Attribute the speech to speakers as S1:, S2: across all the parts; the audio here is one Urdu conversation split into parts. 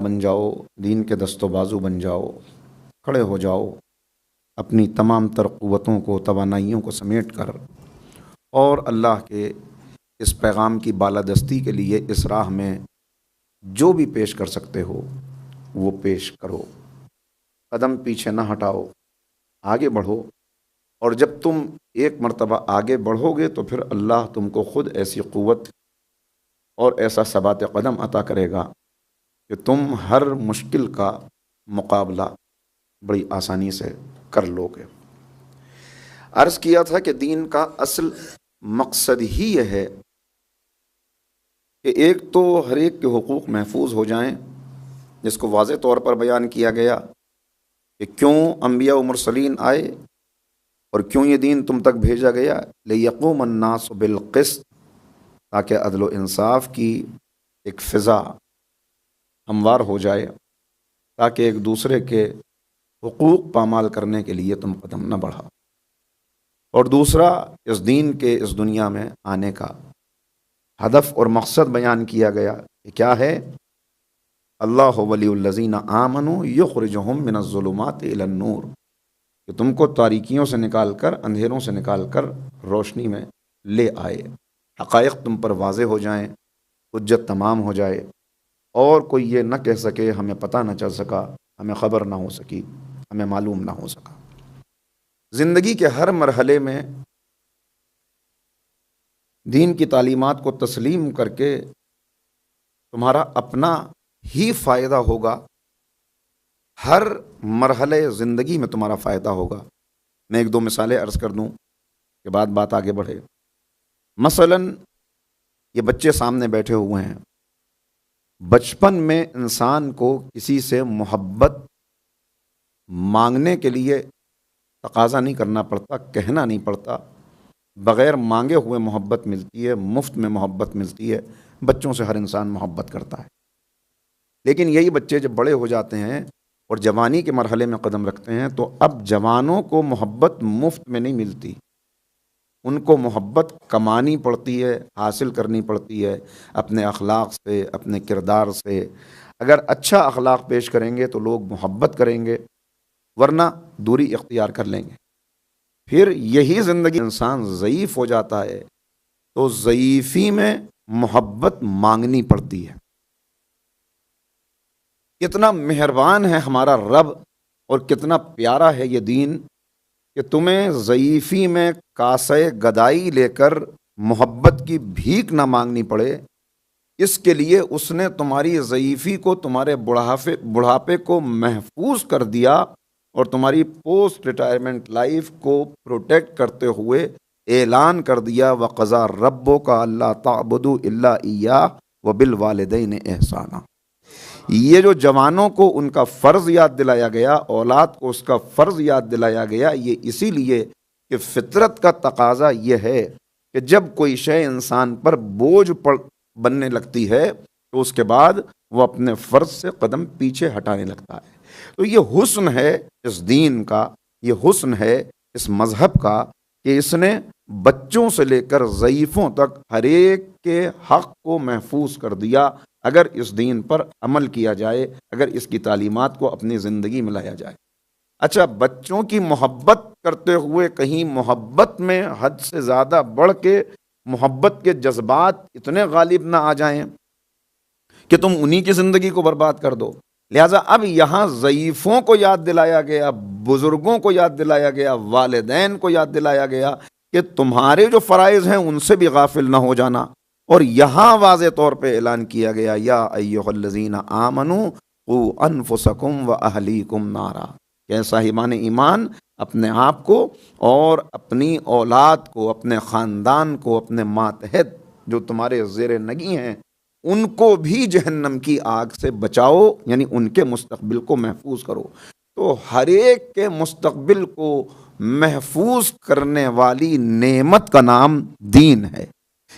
S1: بن جاؤ، دین کے دست و بازو بن جاؤ، کھڑے ہو جاؤ اپنی تمام تر قوتوں کو، توانائیوں کو سمیٹ کر، اور اللہ کے اس پیغام کی بالادستی کے لیے اس راہ میں جو بھی پیش کر سکتے ہو وہ پیش کرو۔ قدم پیچھے نہ ہٹاؤ، آگے بڑھو، اور جب تم ایک مرتبہ آگے بڑھو گے تو پھر اللہ تم کو خود ایسی قوت اور ایسا ثبات قدم عطا کرے گا کہ تم ہر مشکل کا مقابلہ بڑی آسانی سے کر لو گے۔ عرض کیا تھا کہ دین کا اصل مقصد ہی یہ ہے کہ ایک تو ہر ایک کے حقوق محفوظ ہو جائیں، جس کو واضح طور پر بیان کیا گیا کہ کیوں انبیاء و مرسلین آئے اور کیوں یہ دین تم تک بھیجا گیا، لِيَقُومَ النَّاسُ بِالْقِسْطِ، تاکہ عدل و انصاف کی ایک فضا ہموار ہو جائے، تاکہ ایک دوسرے کے حقوق پامال کرنے کے لیے تم قدم نہ بڑھاؤ۔ اور دوسرا، اس دین کے اس دنیا میں آنے کا ہدف اور مقصد بیان کیا گیا کہ کیا ہے، اللہ ولی الذین آمنوا یخرجہم من الظلمات الی النور، کہ تم کو تاریکیوں سے نکال کر، اندھیروں سے نکال کر روشنی میں لے آئے، حقائق تم پر واضح ہو جائیں، حجت تمام ہو جائے، اور کوئی یہ نہ کہہ سکے ہمیں پتہ نہ چل سکا، ہمیں خبر نہ ہو سکی، ہمیں معلوم نہ ہو سکا۔ زندگی کے ہر مرحلے میں دین کی تعلیمات کو تسلیم کر کے تمہارا اپنا ہی فائدہ ہوگا، ہر مرحلے زندگی میں تمہارا فائدہ ہوگا۔ میں ایک دو مثالیں عرض کر دوں کہ بعد بات آگے بڑھے۔ مثلا یہ بچے سامنے بیٹھے ہوئے ہیں، بچپن میں انسان کو کسی سے محبت مانگنے کے لیے تقاضا نہیں کرنا پڑتا، کہنا نہیں پڑتا، بغیر مانگے ہوئے محبت ملتی ہے، مفت میں محبت ملتی ہے۔ بچوں سے ہر انسان محبت کرتا ہے، لیکن یہی بچے جب بڑے ہو جاتے ہیں اور جوانی کے مرحلے میں قدم رکھتے ہیں تو اب جوانوں کو محبت مفت میں نہیں ملتی، ان کو محبت کمانی پڑتی ہے، حاصل کرنی پڑتی ہے، اپنے اخلاق سے، اپنے کردار سے۔ اگر اچھا اخلاق پیش کریں گے تو لوگ محبت کریں گے، ورنہ دوری اختیار کر لیں گے۔ پھر یہی زندگی انسان ضعیف ہو جاتا ہے تو ضعیفی میں محبت مانگنی پڑتی ہے۔ کتنا مہربان ہے ہمارا رب اور کتنا پیارا ہے یہ دین کہ تمہیں ضعیفی میں کاسے گدائی لے کر محبت کی بھیک نہ مانگنی پڑے۔ اس کے لیے اس نے تمہاری ضعیفی کو، تمہارے بڑھاپے کو محفوظ کر دیا، اور تمہاری پوسٹ ریٹائرمنٹ لائف کو پروٹیکٹ کرتے ہوئے اعلان کر دیا، وَقَضَىٰ رَبُّكَ أَلَّا تَعْبُدُوا إِلَّا إِيَّاهُ وَبِالْوَالِدَيْنِ إِحْسَانًا۔ یہ جو جوانوں کو ان کا فرض یاد دلایا گیا، اولاد کو اس کا فرض یاد دلایا گیا، یہ اسی لیے کہ فطرت کا تقاضا یہ ہے کہ جب کوئی شے انسان پر بوجھ بننے لگتی ہے تو اس کے بعد وہ اپنے فرض سے قدم پیچھے ہٹانے لگتا ہے۔ تو یہ حسن ہے اس دین کا، یہ حسن ہے اس مذہب کا کہ اس نے بچوں سے لے کر ضعیفوں تک ہر ایک کے حق کو محفوظ کر دیا، اگر اس دین پر عمل کیا جائے، اگر اس کی تعلیمات کو اپنی زندگی میں لایا جائے۔ اچھا، بچوں کی محبت کرتے ہوئے کہیں محبت میں حد سے زیادہ بڑھ کے محبت کے جذبات اتنے غالب نہ آ جائیں کہ تم انہی کی زندگی کو برباد کر دو۔ لہٰذا اب یہاں ضعیفوں کو یاد دلایا گیا، بزرگوں کو یاد دلایا گیا، والدین کو یاد دلایا گیا کہ تمہارے جو فرائض ہیں ان سے بھی غافل نہ ہو جانا۔ اور یہاں واضح طور پہ اعلان کیا گیا، یا ایھا الذین آمنوا قوا انفسکم واہلیکم نارا، کہ صاحبان ایمان اپنے آپ کو اور اپنی اولاد کو، اپنے خاندان کو، اپنے ماتحت جو تمہارے زیر نگی ہیں ان کو بھی جہنم کی آگ سے بچاؤ، یعنی ان کے مستقبل کو محفوظ کرو۔ تو ہر ایک کے مستقبل کو محفوظ کرنے والی نعمت کا نام دین ہے۔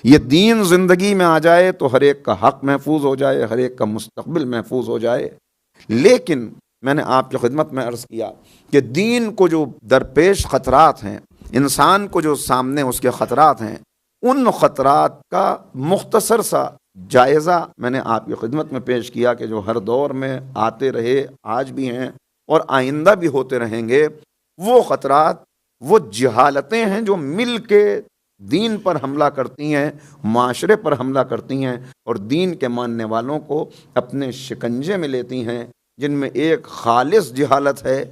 S1: یہ دین زندگی میں آ جائے تو ہر ایک کا حق محفوظ ہو جائے، ہر ایک کا مستقبل محفوظ ہو جائے۔ لیکن میں نے آپ کی خدمت میں عرض کیا کہ دین کو جو درپیش خطرات ہیں، انسان کو جو سامنے اس کے خطرات ہیں، ان خطرات کا مختصر سا جائزہ میں نے آپ کی خدمت میں پیش کیا کہ جو ہر دور میں آتے رہے، آج بھی ہیں اور آئندہ بھی ہوتے رہیں گے، وہ خطرات، وہ جہالتیں ہیں جو مل کے دین پر حملہ کرتی ہیں، معاشرے پر حملہ کرتی ہیں اور دین کے ماننے والوں کو اپنے شکنجے میں لیتی ہیں، جن میں ایک خالص جہالت ہے۔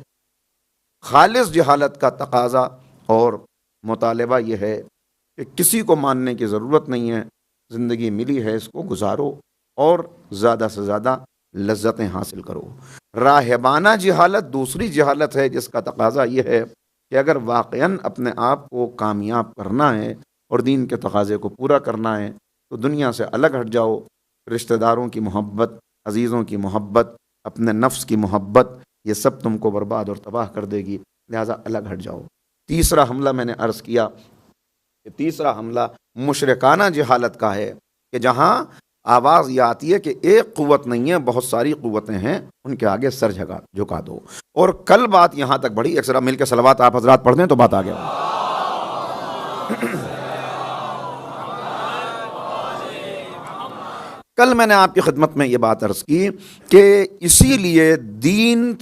S1: خالص جہالت کا تقاضا اور مطالبہ یہ ہے کہ کسی کو ماننے کی ضرورت نہیں ہے، زندگی ملی ہے، اس کو گزارو اور زیادہ سے زیادہ لذتیں حاصل کرو۔ راہبانہ جہالت دوسری جہالت ہے جس کا تقاضا یہ ہے کہ اگر واقعاً اپنے آپ کو کامیاب کرنا ہے اور دین کے تقاضے کو پورا کرنا ہے تو دنیا سے الگ ہٹ جاؤ۔ رشتہ داروں کی محبت، عزیزوں کی محبت، اپنے نفس کی محبت، یہ سب تم کو برباد اور تباہ کر دے گی، لہذا الگ ہٹ جاؤ۔ تیسرا حملہ میں نے عرض کیا کہ تیسرا حملہ مشرکانہ جہالت کا ہے کہ جہاں آواز یہ آتی ہے کہ ایک قوت نہیں ہے، بہت ساری قوتیں ہیں، ان کے آگے سر جھکا دو۔ اور کل بات یہاں تک بڑھی، ایک ذرا مل کے صلوات آپ حضرات پڑھ دیں تو بات آگے۔ کل میں نے آپ کی خدمت میں یہ بات عرض کی کہ اسی لیے دین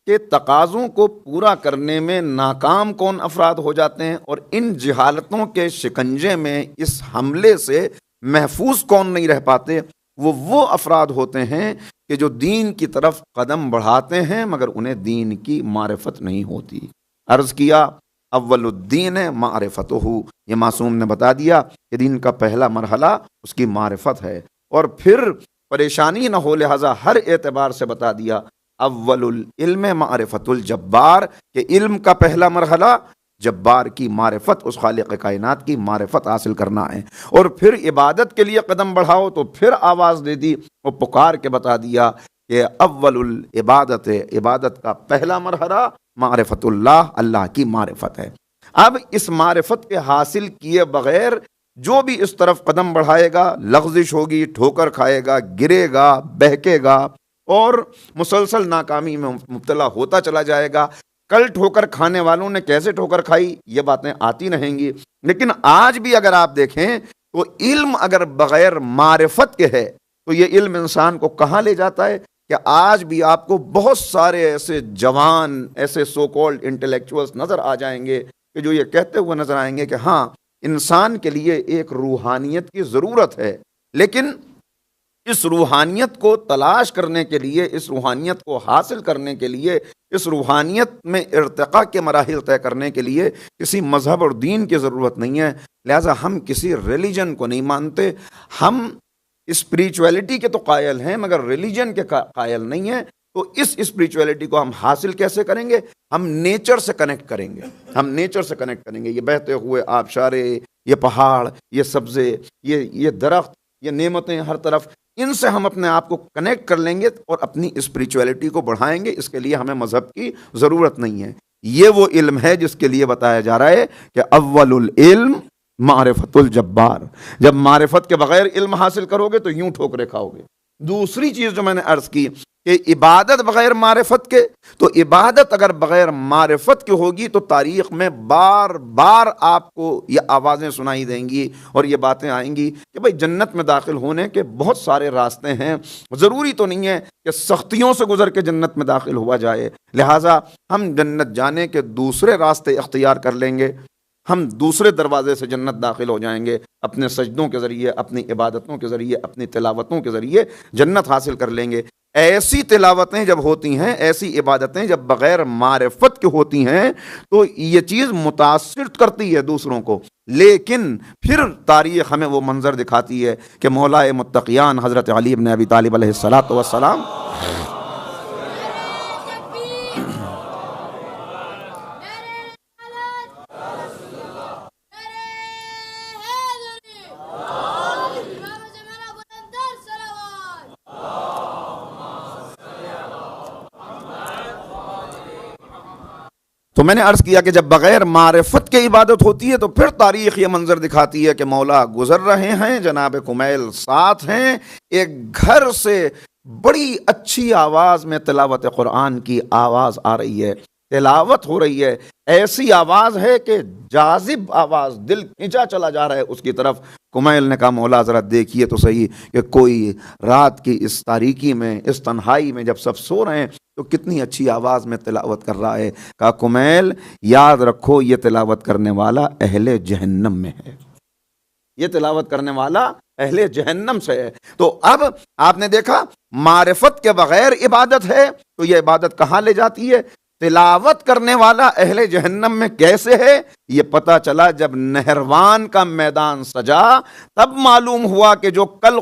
S1: کے تقاضوں کو پورا کرنے میں ناکام کون افراد ہو جاتے ہیں اور ان جہالتوں کے شکنجے میں اس حملے سے محفوظ کون نہیں رہ پاتے، وہ افراد ہوتے ہیں کہ جو دین کی طرف قدم بڑھاتے ہیں مگر انہیں دین کی معرفت نہیں ہوتی۔ عرض کیا اول الدین معرفتہ، یہ معصوم نے بتا دیا کہ دین کا پہلا مرحلہ اس کی معرفت ہے، اور پھر پریشانی نہ ہو لہذا ہر اعتبار سے بتا دیا اول العلم معرفت الجبار، کہ علم کا پہلا مرحلہ جبار کی معرفت، اس خالق کائنات کی معرفت حاصل کرنا ہے، اور پھر عبادت کے لیے قدم بڑھاؤ تو پھر آواز دے دی اور پکار کے بتا دیا کہ اول العبادت، عبادت کا پہلا مرحلہ معرفت اللہ، اللہ کی معرفت ہے۔ اب اس معرفت کے حاصل کیے بغیر جو بھی اس طرف قدم بڑھائے گا لغزش ہوگی، ٹھوکر کھائے گا، گرے گا، بہکے گا اور مسلسل ناکامی میں مبتلا ہوتا چلا جائے گا۔ کل ٹھوکر کھانے والوں نے کیسے ٹھوکر کھائی یہ باتیں آتی رہیں گی، لیکن آج بھی اگر آپ دیکھیں تو علم اگر بغیر معرفت کے ہے تو یہ علم انسان کو کہاں لے جاتا ہے کہ آج بھی آپ کو بہت سارے ایسے جوان، ایسے سو کالڈ انٹلیکچوئلز نظر آ جائیں گے کہ جو یہ کہتے ہوئے نظر آئیں گے کہ ہاں انسان کے لیے ایک روحانیت کی ضرورت ہے، لیکن اس روحانیت کو تلاش کرنے کے لیے، اس روحانیت کو حاصل کرنے کے لیے، اس روحانیت میں ارتقاء کے مراحل طے کرنے کے لیے کسی مذہب اور دین کی ضرورت نہیں ہے، لہذا ہم کسی ریلیجن کو نہیں مانتے۔ ہم اسپریچویلٹی کے تو قائل ہیں مگر ریلیجن کے قائل نہیں ہیں، تو اس اسپریچویلٹی کو ہم حاصل کیسے کریں گے؟ ہم نیچر سے کنیکٹ کریں گے، ہم نیچر سے کنیکٹ کریں گے۔ یہ بہتے ہوئے آبشارے، یہ پہاڑ، یہ سبزے، یہ درخت، یہ نعمتیں ہر طرف، ان سے ہم اپنے آپ کو کنیکٹ کر لیں گے اور اپنی اسپریچویلٹی کو بڑھائیں گے۔ اس کے لیے ہمیں مذہب کی ضرورت نہیں ہے۔ یہ وہ علم ہے جس کے لیے بتایا جا رہا ہے کہ اول العلم معرفت الجبار۔ جب معرفت کے بغیر علم حاصل کرو گے تو یوں ٹھوکرے کھاؤ گے۔ دوسری چیز جو میں نے عرض کی کہ عبادت بغیر معرفت کے، تو عبادت اگر بغیر معرفت کے ہوگی تو تاریخ میں بار بار آپ کو یہ آوازیں سنائی دیں گی اور یہ باتیں آئیں گی کہ بھئی جنت میں داخل ہونے کے بہت سارے راستے ہیں، ضروری تو نہیں ہے کہ سختیوں سے گزر کے جنت میں داخل ہوا جائے، لہٰذا ہم جنت جانے کے دوسرے راستے اختیار کر لیں گے، ہم دوسرے دروازے سے جنت داخل ہو جائیں گے، اپنے سجدوں کے ذریعے، اپنی عبادتوں کے ذریعے، اپنی تلاوتوں کے ذریعے جنت حاصل کر لیں گے۔ ایسی تلاوتیں جب ہوتی ہیں، ایسی عبادتیں جب بغیر معرفت کے ہوتی ہیں تو یہ چیز متاثر کرتی ہے دوسروں کو، لیکن پھر تاریخ ہمیں وہ منظر دکھاتی ہے کہ مولا متقیان حضرت علی بن ابی طالب علیہ الصلاۃ والسلام تو میں نے عرض کیا کہ جب بغیر معرفت کے عبادت ہوتی ہے تو پھر تاریخ یہ منظر دکھاتی ہے کہ مولا گزر رہے ہیں، جناب کمیل ساتھ ہیں، ایک گھر سے بڑی اچھی آواز میں تلاوت قرآن کی آواز آ رہی ہے، تلاوت ہو رہی ہے، ایسی آواز ہے کہ جاذب آواز، دل کھینچا چلا جا رہا ہے اس کی طرف۔ کمیل نے کہا مولا ذرا دیکھیے تو صحیح کہ کوئی رات کی اس تاریکی میں، اس تنہائی میں جب سب سو رہے ہیں تو کتنی اچھی آواز میں تلاوت کر رہا ہے۔ کہا کمیل یاد رکھو یہ تلاوت کرنے والا اہل جہنم میں ہے، یہ تلاوت کرنے والا اہل جہنم سے ہے۔ تو اب آپ نے دیکھا معرفت کے بغیر عبادت ہے تو یہ عبادت کہاں لے جاتی ہے؟ تلاوت کرنے والا اہل جہنم میں کیسے ہے؟ یہ پتا چلا جب نہروان کا میدان سجا، تب معلوم ہوا کہ جو کل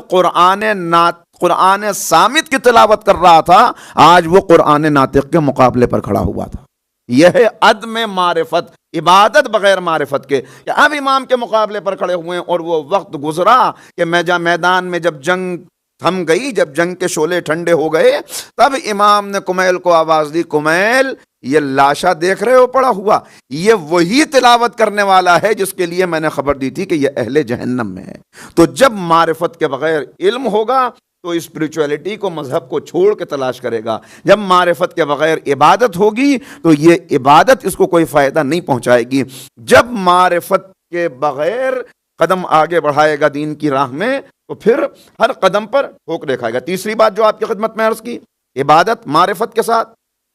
S1: قرآن صامت کی تلاوت کر رہا تھا، آج وہ قرآن ناطق کے مقابلے پر کھڑا ہوا تھا۔ یہ ہے عدم معرفت، عبادت بغیر معرفت کے۔ کہ اب امام کے مقابلے پر کھڑے ہوئے ہیں اور وہ وقت گزرا کہ میدان میں جب جنگ تھم گئی، جب جنگ کے شعلے ٹھنڈے ہو گئے، تب امام نے کمیل کو آواز دی، کمیل یہ لاشا دیکھ رہے ہو پڑا ہوا، یہ وہی تلاوت کرنے والا ہے جس کے لیے میں نے خبر دی تھی کہ یہ اہل جہنم میں ہے۔ تو جب معرفت کے بغیر علم ہوگا تو اسپریچولیٹی کو، مذہب کو چھوڑ کے تلاش کرے گا۔ جب معرفت کے بغیر عبادت ہوگی تو یہ عبادت اس کو کوئی فائدہ نہیں پہنچائے گی۔ جب معرفت کے بغیر قدم آگے بڑھائے گا دین کی راہ میں تو پھر ہر قدم پر ٹھوکریں کھائے گا۔ تیسری بات جو آپ کی خدمت میں عرض کی، عبادت معرفت کے ساتھ،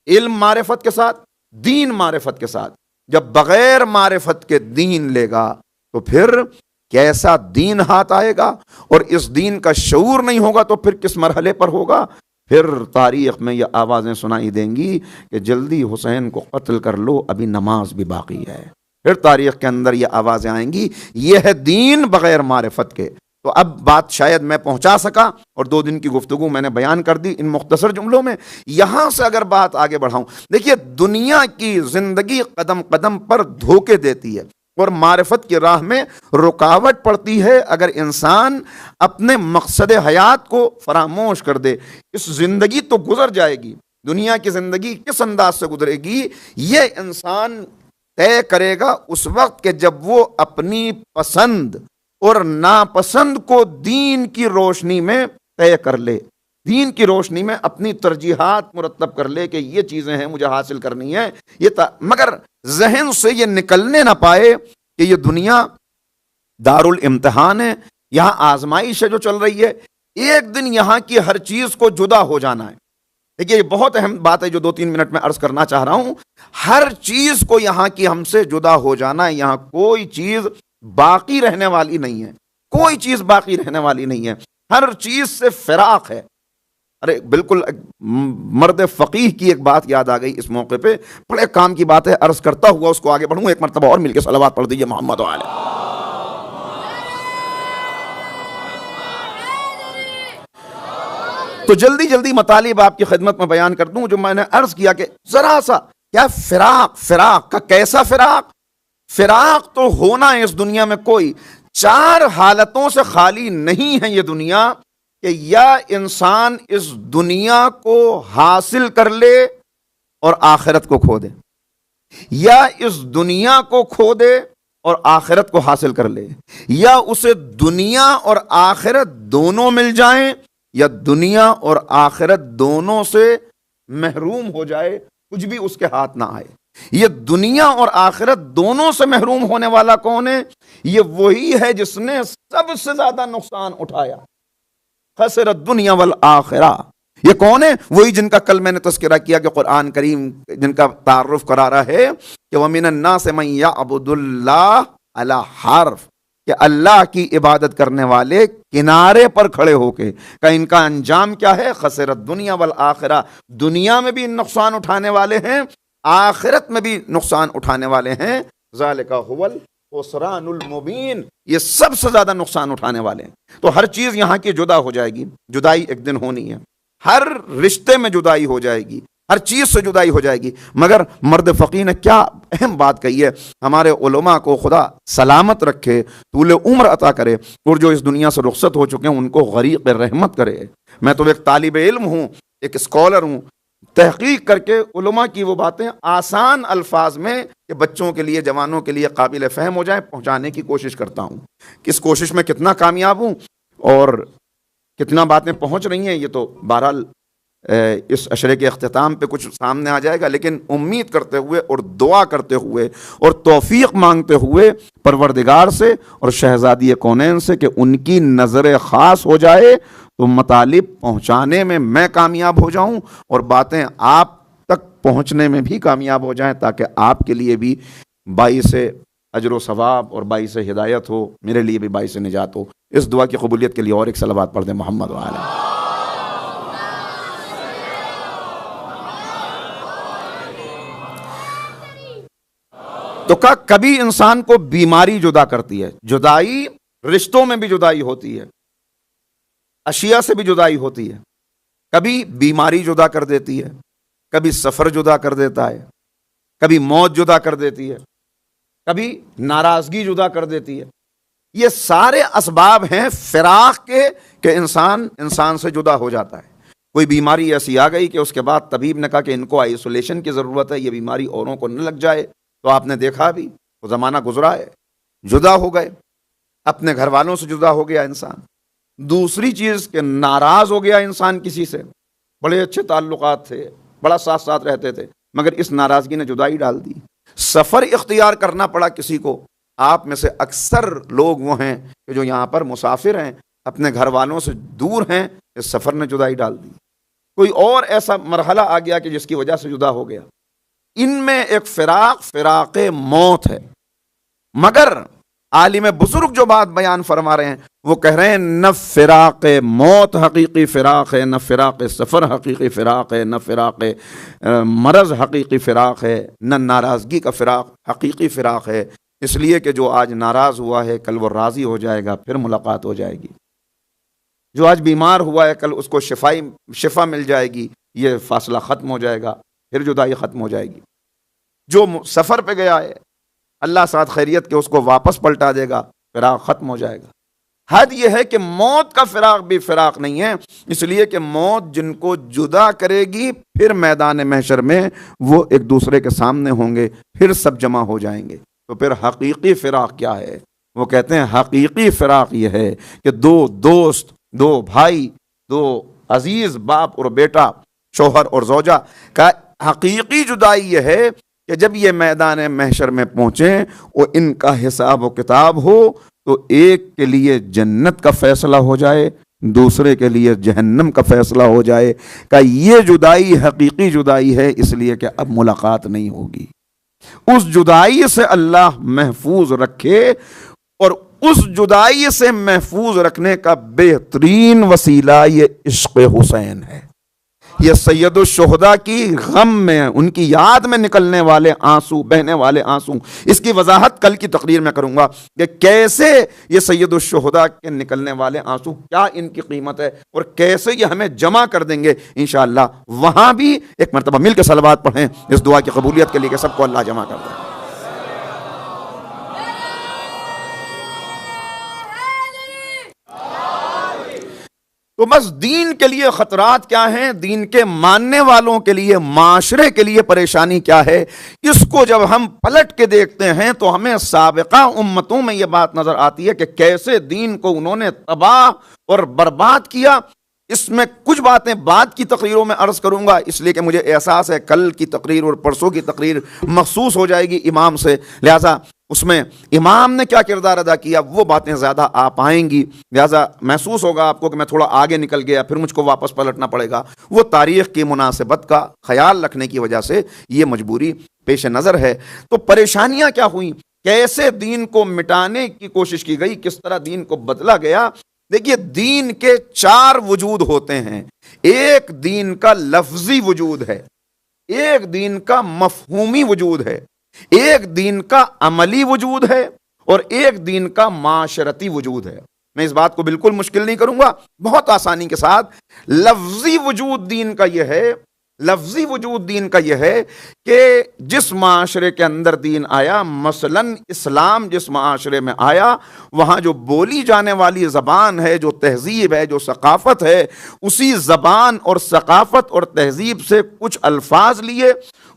S1: علم معرفت کے ساتھ، دین معرفت کے ساتھ۔ جب بغیر معرفت کے دین لے گا تو پھر کیسا دین ہاتھ آئے گا، اور اس دین کا شعور نہیں ہوگا تو پھر کس مرحلے پر ہوگا؟ پھر تاریخ میں یہ آوازیں سنائی دیں گی کہ جلدی حسین کو قتل کر لو، ابھی نماز بھی باقی ہے۔ پھر تاریخ کے اندر یہ آوازیں آئیں گی، یہ ہے دین بغیر معرفت کے۔ تو اب بات شاید میں پہنچا سکا، اور 2 دن کی گفتگو میں نے بیان کر دی ان مختصر جملوں میں۔ یہاں سے اگر بات آگے بڑھاؤں، دیکھیے دنیا کی زندگی قدم قدم پر دھوکے دیتی ہے اور معرفت کی راہ میں رکاوٹ پڑتی ہے اگر انسان اپنے مقصد حیات کو فراموش کر دے۔ اس زندگی تو گزر جائے گی، دنیا کی زندگی کس انداز سے گزرے گی یہ انسان طے کرے گا اس وقت کہ جب وہ اپنی پسند اور ناپسند کو دین کی روشنی میں طے کر لے، دین کی روشنی میں اپنی ترجیحات مرتب کر لے کہ یہ چیزیں ہیں مجھے حاصل کرنی ہے، مگر ذہن سے یہ نکلنے نہ پائے کہ یہ دنیا دارالامتحان ہے، یہاں آزمائش ہے جو چل رہی ہے، ایک دن یہاں کی ہر چیز کو جدا ہو جانا ہے۔ دیکھیے یہ بہت اہم بات ہے جو 2-3 منٹ میں عرض کرنا چاہ رہا ہوں۔ ہر چیز کو یہاں کی ہم سے جدا ہو جانا ہے، یہاں کوئی چیز باقی رہنے والی نہیں ہے، کوئی چیز باقی رہنے والی نہیں ہے، ہر چیز سے فراق ہے۔ ارے بالکل مرد فقیہ کی ایک بات یاد آ گئی اس موقع پہ، بڑے کام کی بات ہے، عرض کرتا ہوا اس کو آگے بڑھوں۔ ایک مرتبہ اور مل کے صلوات پڑھ دیجئے محمد وعلیہ۔ تو جلدی جلدی مطالب آپ کی خدمت میں بیان کر دوں جو میں نے عرض کیا کہ ذرا سا کیا فراق کا کیسا فراق تو ہونا ہے اس دنیا میں، کوئی 4 حالتوں سے خالی نہیں ہے یہ دنیا کہ یا انسان اس دنیا کو حاصل کر لے اور آخرت کو کھو دے، یا اس دنیا کو کھو دے اور آخرت کو حاصل کر لے، یا اسے دنیا اور آخرت دونوں مل جائیں، یا دنیا اور آخرت دونوں سے محروم ہو جائے، کچھ بھی اس کے ہاتھ نہ آئے۔ یہ دنیا اور آخرت دونوں سے محروم ہونے والا کون ہے؟ یہ وہی ہے جس نے سب سے زیادہ نقصان اٹھایا، خسر الدنیا والآخرہ۔ یہ کون ہے؟ وہی جن کا کل میں نے تذکرہ کیا کہ قرآن کریم جن کا تعارف کرا رہا ہے کہ وَمِنَ النَّاسِ مَن يَعْبُدُ اللَّهَ عَلَى حَرْفٍ، کہ اللہ کی عبادت کرنے والے کنارے پر کھڑے ہو کے، کہ ان کا انجام کیا ہے؟ خسر الدنیا والآخرہ، دنیا میں بھی نقصان اٹھانے والے ہیں، آخرت میں بھی نقصان اٹھانے والے ہیں۔ ذالک هو الخسران المبین، یہ سب سے زیادہ نقصان اٹھانے والے ہیں۔ تو ہر چیز یہاں کی جدا ہو جائے گی، جدائی ایک دن ہونی ہے، ہر رشتے میں جدائی ہو جائے گی، ہر چیز سے جدائی ہو جائے گی۔ مگر مرد فقیر نے کیا اہم بات کہی ہے، ہمارے علماء کو خدا سلامت رکھے، طول عمر عطا کرے، اور جو اس دنیا سے رخصت ہو چکے ہیں ان کو غریق رحمت کرے۔ میں تو ایک طالب علم ہوں، ایک اسکالر ہوں، تحقیق کر کے علماء کی وہ باتیں آسان الفاظ میں کہ بچوں کے لیے، جوانوں کے لیے قابل فہم ہو جائیں، پہنچانے کی کوشش کرتا ہوں۔ کس کوشش میں کتنا کامیاب ہوں اور کتنا باتیں پہنچ رہی ہیں یہ تو بہرحال اس عشرے کے اختتام پہ کچھ سامنے آ جائے گا، لیکن امید کرتے ہوئے اور دعا کرتے ہوئے اور توفیق مانگتے ہوئے پروردگار سے اور شہزادی کونین سے کہ ان کی نظر خاص ہو جائے تو مطالب پہنچانے میں کامیاب ہو جاؤں اور باتیں آپ تک پہنچنے میں بھی کامیاب ہو جائیں، تاکہ آپ کے لیے بھی باعث اجر و ثواب اور باعث ہدایت ہو، میرے لیے بھی باعث نجات ہو۔ اس دعا کی قبولیت کے لیے اور ایک صلوات پڑھ دیں محمد وعلیہ۔ تو کبھی انسان کو بیماری جدا کرتی ہے، جدائی رشتوں میں بھی جدائی ہوتی ہے، اشیاء سے بھی جدائی ہوتی ہے، کبھی بیماری جدا کر دیتی ہے، کبھی سفر جدا کر دیتا ہے، کبھی موت جدا کر دیتی ہے، کبھی ناراضگی جدا کر دیتی ہے۔ یہ سارے اسباب ہیں فراق کے کہ انسان سے جدا ہو جاتا ہے۔ کوئی بیماری ایسی آ گئی کہ اس کے بعد طبیب نے کہا کہ ان کو آئسولیشن کی ضرورت ہے، یہ بیماری اوروں کو نہ لگ جائے، تو آپ نے دیکھا بھی وہ زمانہ گزرا ہے، جدا ہو گئے، اپنے گھر والوں سے جدا ہو گیا انسان۔ دوسری چیز کہ ناراض ہو گیا انسان کسی سے، بڑے اچھے تعلقات تھے، بڑا ساتھ ساتھ رہتے تھے، مگر اس ناراضگی نے جدائی ڈال دی۔ سفر اختیار کرنا پڑا کسی کو، آپ میں سے اکثر لوگ وہ ہیں کہ جو یہاں پر مسافر ہیں، اپنے گھر والوں سے دور ہیں، اس سفر نے جدائی ڈال دی۔ کوئی اور ایسا مرحلہ آ گیا کہ جس کی وجہ سے جدا ہو گیا۔ ان میں ایک فراق موت ہے، مگر عالم بزرگ جو بات بیان فرما رہے ہیں وہ کہہ رہے ہیں نہ فراق موت حقیقی فراق ہے، نہ فراق سفر حقیقی فراق ہے، نہ فراق مرض حقیقی فراق ہے، نہ ناراضگی کا فراق حقیقی فراق ہے۔ اس لیے کہ جو آج ناراض ہوا ہے کل وہ راضی ہو جائے گا، پھر ملاقات ہو جائے گی۔ جو آج بیمار ہوا ہے کل اس کو شفا مل جائے گی، یہ فاصلہ ختم ہو جائے گا، پھر جدائی ختم ہو جائے گی۔ جو سفر پہ گیا ہے اللہ ساتھ خیریت کے اس کو واپس پلٹا دے گا، فراق ختم ہو جائے گا۔ حد یہ ہے کہ موت کا فراق بھی فراق نہیں ہے، اس لیے کہ موت جن کو جدا کرے گی پھر میدان محشر میں وہ ایک دوسرے کے سامنے ہوں گے، پھر سب جمع ہو جائیں گے۔ تو پھر حقیقی فراق کیا ہے؟ وہ کہتے ہیں حقیقی فراق یہ ہے کہ دو دوست، دو بھائی، دو عزیز باپ اور بیٹا، شوہر اور زوجہ کا حقیقی جدائی یہ ہے کہ جب یہ میدان محشر میں پہنچیں اور ان کا حساب و کتاب ہو تو ایک کے لیے جنت کا فیصلہ ہو جائے، دوسرے کے لیے جہنم کا فیصلہ ہو جائے، کہ یہ جدائی حقیقی جدائی ہے، اس لیے کہ اب ملاقات نہیں ہوگی۔ اس جدائی سے اللہ محفوظ رکھے، اور اس جدائی سے محفوظ رکھنے کا بہترین وسیلہ یہ عشق حسین ہے۔ یہ سید الشہداء کی غم میں، ان کی یاد میں نکلنے والے آنسو، بہنے والے آنسو، اس کی وضاحت کل کی تقریر میں کروں گا کہ کیسے یہ سید الشہداء کے نکلنے والے آنسو، کیا ان کی قیمت ہے اور کیسے یہ ہمیں جمع کر دیں گے انشاءاللہ۔ وہاں بھی ایک مرتبہ مل کے صلوات پڑھیں اس دعا کی قبولیت کے لیے کہ سب کو اللہ جمع کر دے۔ تو بس دین کے لیے خطرات کیا ہیں، دین کے ماننے والوں کے لیے، معاشرے کے لیے پریشانی کیا ہے، اس کو جب ہم پلٹ کے دیکھتے ہیں تو ہمیں سابقہ امتوں میں یہ بات نظر آتی ہے کہ کیسے دین کو انہوں نے تباہ اور برباد کیا۔ اس میں کچھ باتیں بعد کی تقریروں میں عرض کروں گا، اس لیے کہ مجھے احساس ہے کل کی تقریر اور پرسوں کی تقریر مخصوص ہو جائے گی امام سے، لہٰذا اس میں امام نے کیا کردار ادا کیا وہ باتیں زیادہ آ پائیں گی، لہٰذا محسوس ہوگا آپ کو کہ میں تھوڑا آگے نکل گیا، پھر مجھ کو واپس پلٹنا پڑے گا۔ وہ تاریخ کی مناسبت کا خیال رکھنے کی وجہ سے یہ مجبوری پیش نظر ہے۔ تو پریشانیاں کیا ہوئیں، کیسے دین کو مٹانے کی کوشش کی گئی، کس طرح دین کو بدلا گیا۔ دیکھیے دین کے 4 وجود ہوتے ہیں، ایک دین کا لفظی وجود ہے، ایک دین کا مفہومی وجود ہے، ایک دین کا عملی وجود ہے، اور ایک دین کا معاشرتی وجود ہے۔ میں اس بات کو بالکل مشکل نہیں کروں گا، بہت آسانی کے ساتھ۔ لفظی وجود دین کا یہ ہے، لفظی وجود دین کا یہ ہے کہ جس معاشرے کے اندر دین آیا، مثلا اسلام جس معاشرے میں آیا، وہاں جو بولی جانے والی زبان ہے، جو تہذیب ہے، جو ثقافت ہے، اسی زبان اور ثقافت اور تہذیب سے کچھ الفاظ لیے،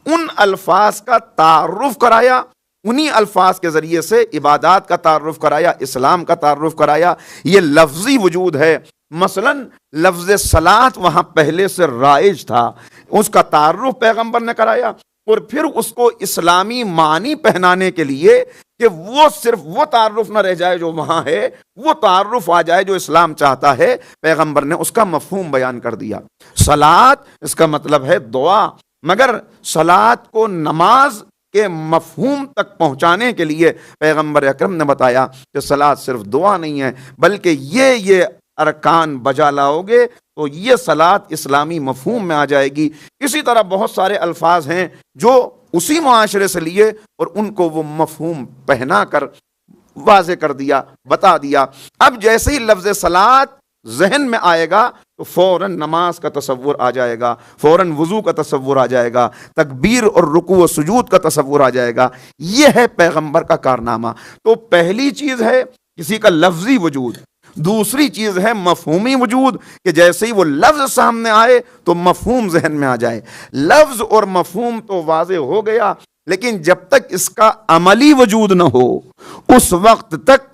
S1: ان الفاظ کا تعارف کرایا، انہی الفاظ کے ذریعے سے عبادات کا تعارف کرایا، اسلام کا تعارف کرایا۔ یہ لفظی وجود ہے۔ مثلا لفظ صلاۃ وہاں پہلے سے رائج تھا، اس کا تعارف پیغمبر نے کرایا، اور پھر اس کو اسلامی معنی پہنانے کے لیے کہ وہ صرف وہ تعارف نہ رہ جائے جو وہاں ہے، وہ تعارف آ جائے جو اسلام چاہتا ہے، پیغمبر نے اس کا مفہوم بیان کر دیا۔ صلاۃ اس کا مطلب ہے دعا، مگر صلاۃ کو نماز کے مفہوم تک پہنچانے کے لیے پیغمبر اکرم نے بتایا کہ صلاۃ صرف دعا نہیں ہے، بلکہ یہ ارکان بجا لاؤ گے تو یہ صلاۃ اسلامی مفہوم میں آ جائے گی۔ اسی طرح بہت سارے الفاظ ہیں جو اسی معاشرے سے لیے اور ان کو وہ مفہوم پہنا کر واضح کر دیا، بتا دیا۔ اب جیسے ہی لفظ صلاۃ ذہن میں آئے گا تو فوراً نماز کا تصور آ جائے گا، فوراً وضو کا تصور آ جائے گا، تکبیر اور رکوع و سجود کا تصور آ جائے گا۔ یہ ہے پیغمبر کا کارنامہ۔ تو پہلی چیز ہے کسی کا لفظی وجود، دوسری چیز ہے مفہومی وجود، کہ جیسے ہی وہ لفظ سامنے آئے تو مفہوم ذہن میں آ جائے۔ لفظ اور مفہوم تو واضح ہو گیا، لیکن جب تک اس کا عملی وجود نہ ہو اس وقت تک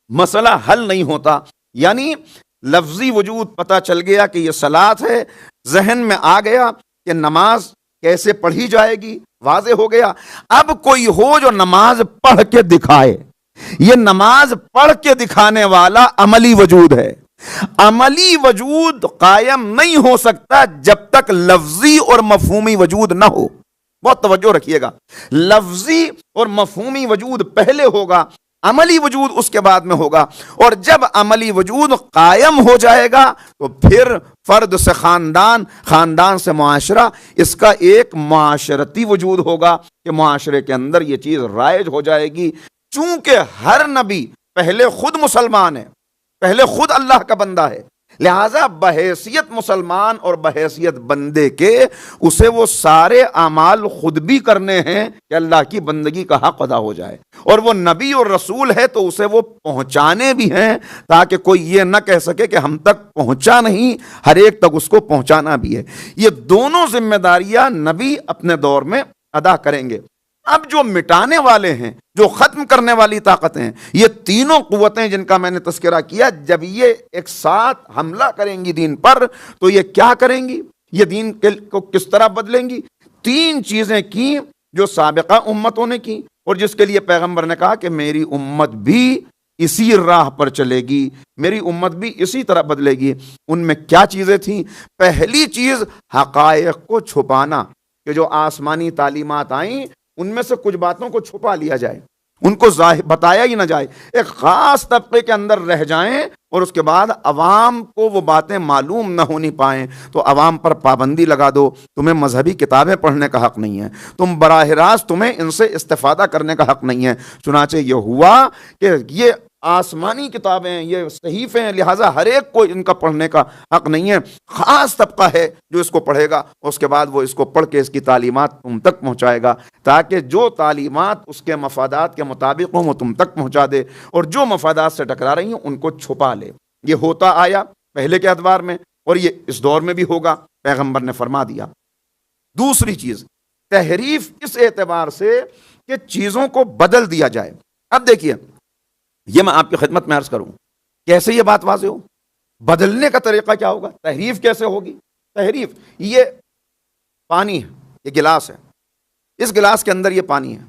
S1: مسئلہ حل نہیں ہوتا۔ یعنی لفظی وجود پتہ چل گیا کہ یہ صلاۃ ہے، ذہن میں آ گیا کہ نماز کیسے پڑھی جائے گی، واضح ہو گیا۔ اب کوئی ہو جو نماز پڑھ کے دکھائے، یہ نماز پڑھ کے دکھانے والا عملی وجود ہے۔ عملی وجود قائم نہیں ہو سکتا جب تک لفظی اور مفہومی وجود نہ ہو۔ بہت توجہ رکھیے گا، لفظی اور مفہومی وجود پہلے ہوگا، عملی وجود اس کے بعد میں ہوگا، اور جب عملی وجود قائم ہو جائے گا تو پھر فرد سے خاندان، خاندان سے معاشرہ، اس کا ایک معاشرتی وجود ہوگا کہ معاشرے کے اندر یہ چیز رائج ہو جائے گی۔ چونکہ ہر نبی پہلے خود مسلمان ہے، پہلے خود اللہ کا بندہ ہے، لہذا بحیثیت مسلمان اور بحیثیت بندے کے اسے وہ سارے اعمال خود بھی کرنے ہیں کہ اللہ کی بندگی کا حق ادا ہو جائے، اور وہ نبی اور رسول ہے تو اسے وہ پہنچانے بھی ہیں تاکہ کوئی یہ نہ کہہ سکے کہ ہم تک پہنچا نہیں، ہر ایک تک اس کو پہنچانا بھی ہے۔ یہ دونوں ذمہ داریاں نبی اپنے دور میں ادا کریں گے۔ اب جو مٹانے والے ہیں، جو ختم کرنے والی طاقتیں ہیں، یہ تینوں قوتیں جن کا میں نے تذکرہ کیا، جب یہ ایک ساتھ حملہ کریں گی دین پر تو یہ کیا کریں گی، یہ دین کو کس طرح بدلیں گی۔ تین چیزیں کی جو سابقہ امتوں نے کی اور جس کے لیے پیغمبر نے کہا کہ میری امت بھی اسی راہ پر چلے گی، میری امت بھی اسی طرح بدلے گی۔ ان میں کیا چیزیں تھیں؟ پہلی چیز حقائق کو چھپانا، کہ جو آسمانی تعلیمات آئیں ان میں سے کچھ باتوں کو چھپا لیا جائے، ان کو بتایا ہی نہ جائے، ایک خاص طبقے کے اندر رہ جائیں اور اس کے بعد عوام کو وہ باتیں معلوم نہ ہونی پائیں تو عوام پر پابندی لگا دو، تمہیں مذہبی کتابیں پڑھنے کا حق نہیں ہے، تم براہ راست تمہیں ان سے استفادہ کرنے کا حق نہیں ہے۔ چنانچہ یہ ہوا کہ یہ آسمانی کتابیں، یہ صحیفے ہیں، لہٰذا ہر ایک کو ان کا پڑھنے کا حق نہیں ہے، خاص طبقہ ہے جو اس کو پڑھے گا، اس کے بعد وہ اس کو پڑھ کے اس کی تعلیمات تم تک پہنچائے گا، تاکہ جو تعلیمات اس کے مفادات کے مطابق ہوں وہ تم تک پہنچا دے، اور جو مفادات سے ٹکرا رہی ہیں ان کو چھپا لے۔ یہ ہوتا آیا پہلے کے ادوار میں اور یہ اس دور میں بھی ہوگا، پیغمبر نے فرما دیا۔ دوسری چیز تحریف اس اعتبار سے کہ چیزوں کو بدل دیا جائے۔ اب دیکھیے، یہ میں آپ کی خدمت میں عرض کروں کیسے یہ بات واضح ہو، بدلنے کا طریقہ کیا ہوگا، تحریف کیسے ہوگی۔ تحریف، یہ پانی ہے، یہ گلاس ہے، اس گلاس کے اندر یہ پانی ہے،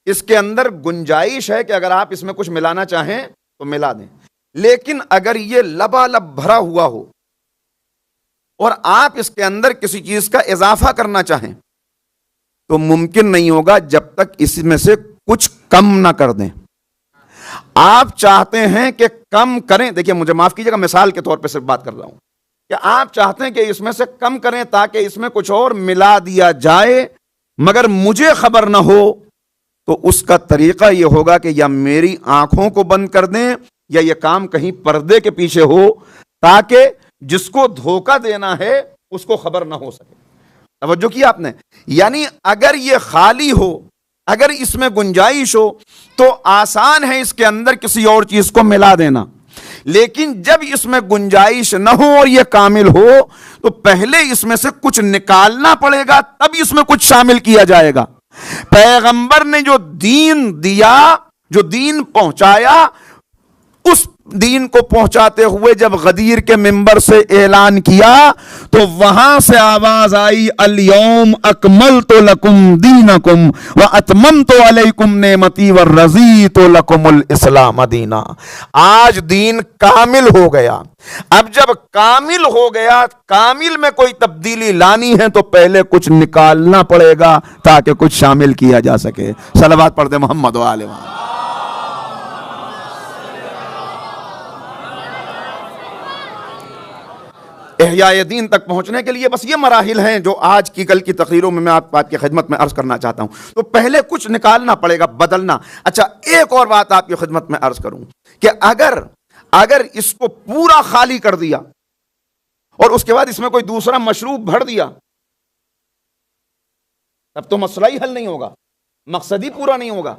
S1: اس کے اندر گنجائش ہے کہ اگر آپ اس میں کچھ ملانا چاہیں تو ملا دیں، لیکن اگر یہ لبالب بھرا ہوا ہو اور آپ اس کے اندر کسی چیز کا اضافہ کرنا چاہیں تو ممکن نہیں ہوگا جب تک اس میں سے کچھ کم نہ کر دیں۔ آپ چاہتے ہیں کہ کم کریں، دیکھیے مجھے معاف کیجیے گا، مثال کے طور پہ صرف بات کر رہا ہوں کہ آپ چاہتے ہیں کہ اس میں سے کم کریں تاکہ اس میں کچھ اور ملا دیا جائے، مگر مجھے خبر نہ ہو، تو اس کا طریقہ یہ ہوگا کہ یا میری آنکھوں کو بند کر دیں یا یہ کام کہیں پردے کے پیچھے ہو تاکہ جس کو دھوکہ دینا ہے اس کو خبر نہ ہو سکے۔ توجہ کی آپ نے؟ یعنی اگر یہ خالی ہو، اگر اس میں گنجائش ہو تو آسان ہے اس کے اندر کسی اور چیز کو ملا دینا، لیکن جب اس میں گنجائش نہ ہو اور یہ کامل ہو تو پہلے اس میں سے کچھ نکالنا پڑے گا، تب اس میں کچھ شامل کیا جائے گا۔ پیغمبر نے جو دین دیا، جو دین پہنچایا، اس دین کو پہنچاتے ہوئے جب غدیر کے منبر سے اعلان کیا تو وہاں سے آواز آئی الیوم اکملت لکم دینکم واتممت علیکم نعمتی ورضیت لکم الاسلام دینا. آج دین کامل ہو گیا. اب جب کامل ہو گیا، کامل میں کوئی تبدیلی لانی ہے تو پہلے کچھ نکالنا پڑے گا تاکہ کچھ شامل کیا جا سکے. صلوات پڑھ دے محمد و آل محمد. احیاء دین تک پہنچنے کے لیے بس یہ مراحل ہیں جو آج کی کل کی تقریروں میں آپ کی خدمت میں عرض کرنا چاہتا ہوں. تو پہلے کچھ نکالنا پڑے گا، بدلنا. اچھا، ایک اور بات آپ کی خدمت میں عرض کروں کہ اگر اس کو پورا خالی کر دیا اور اس کے بعد اس میں کوئی دوسرا مشروب بھر دیا تب تو مسئلہ ہی حل نہیں ہوگا، مقصد ہی پورا نہیں ہوگا.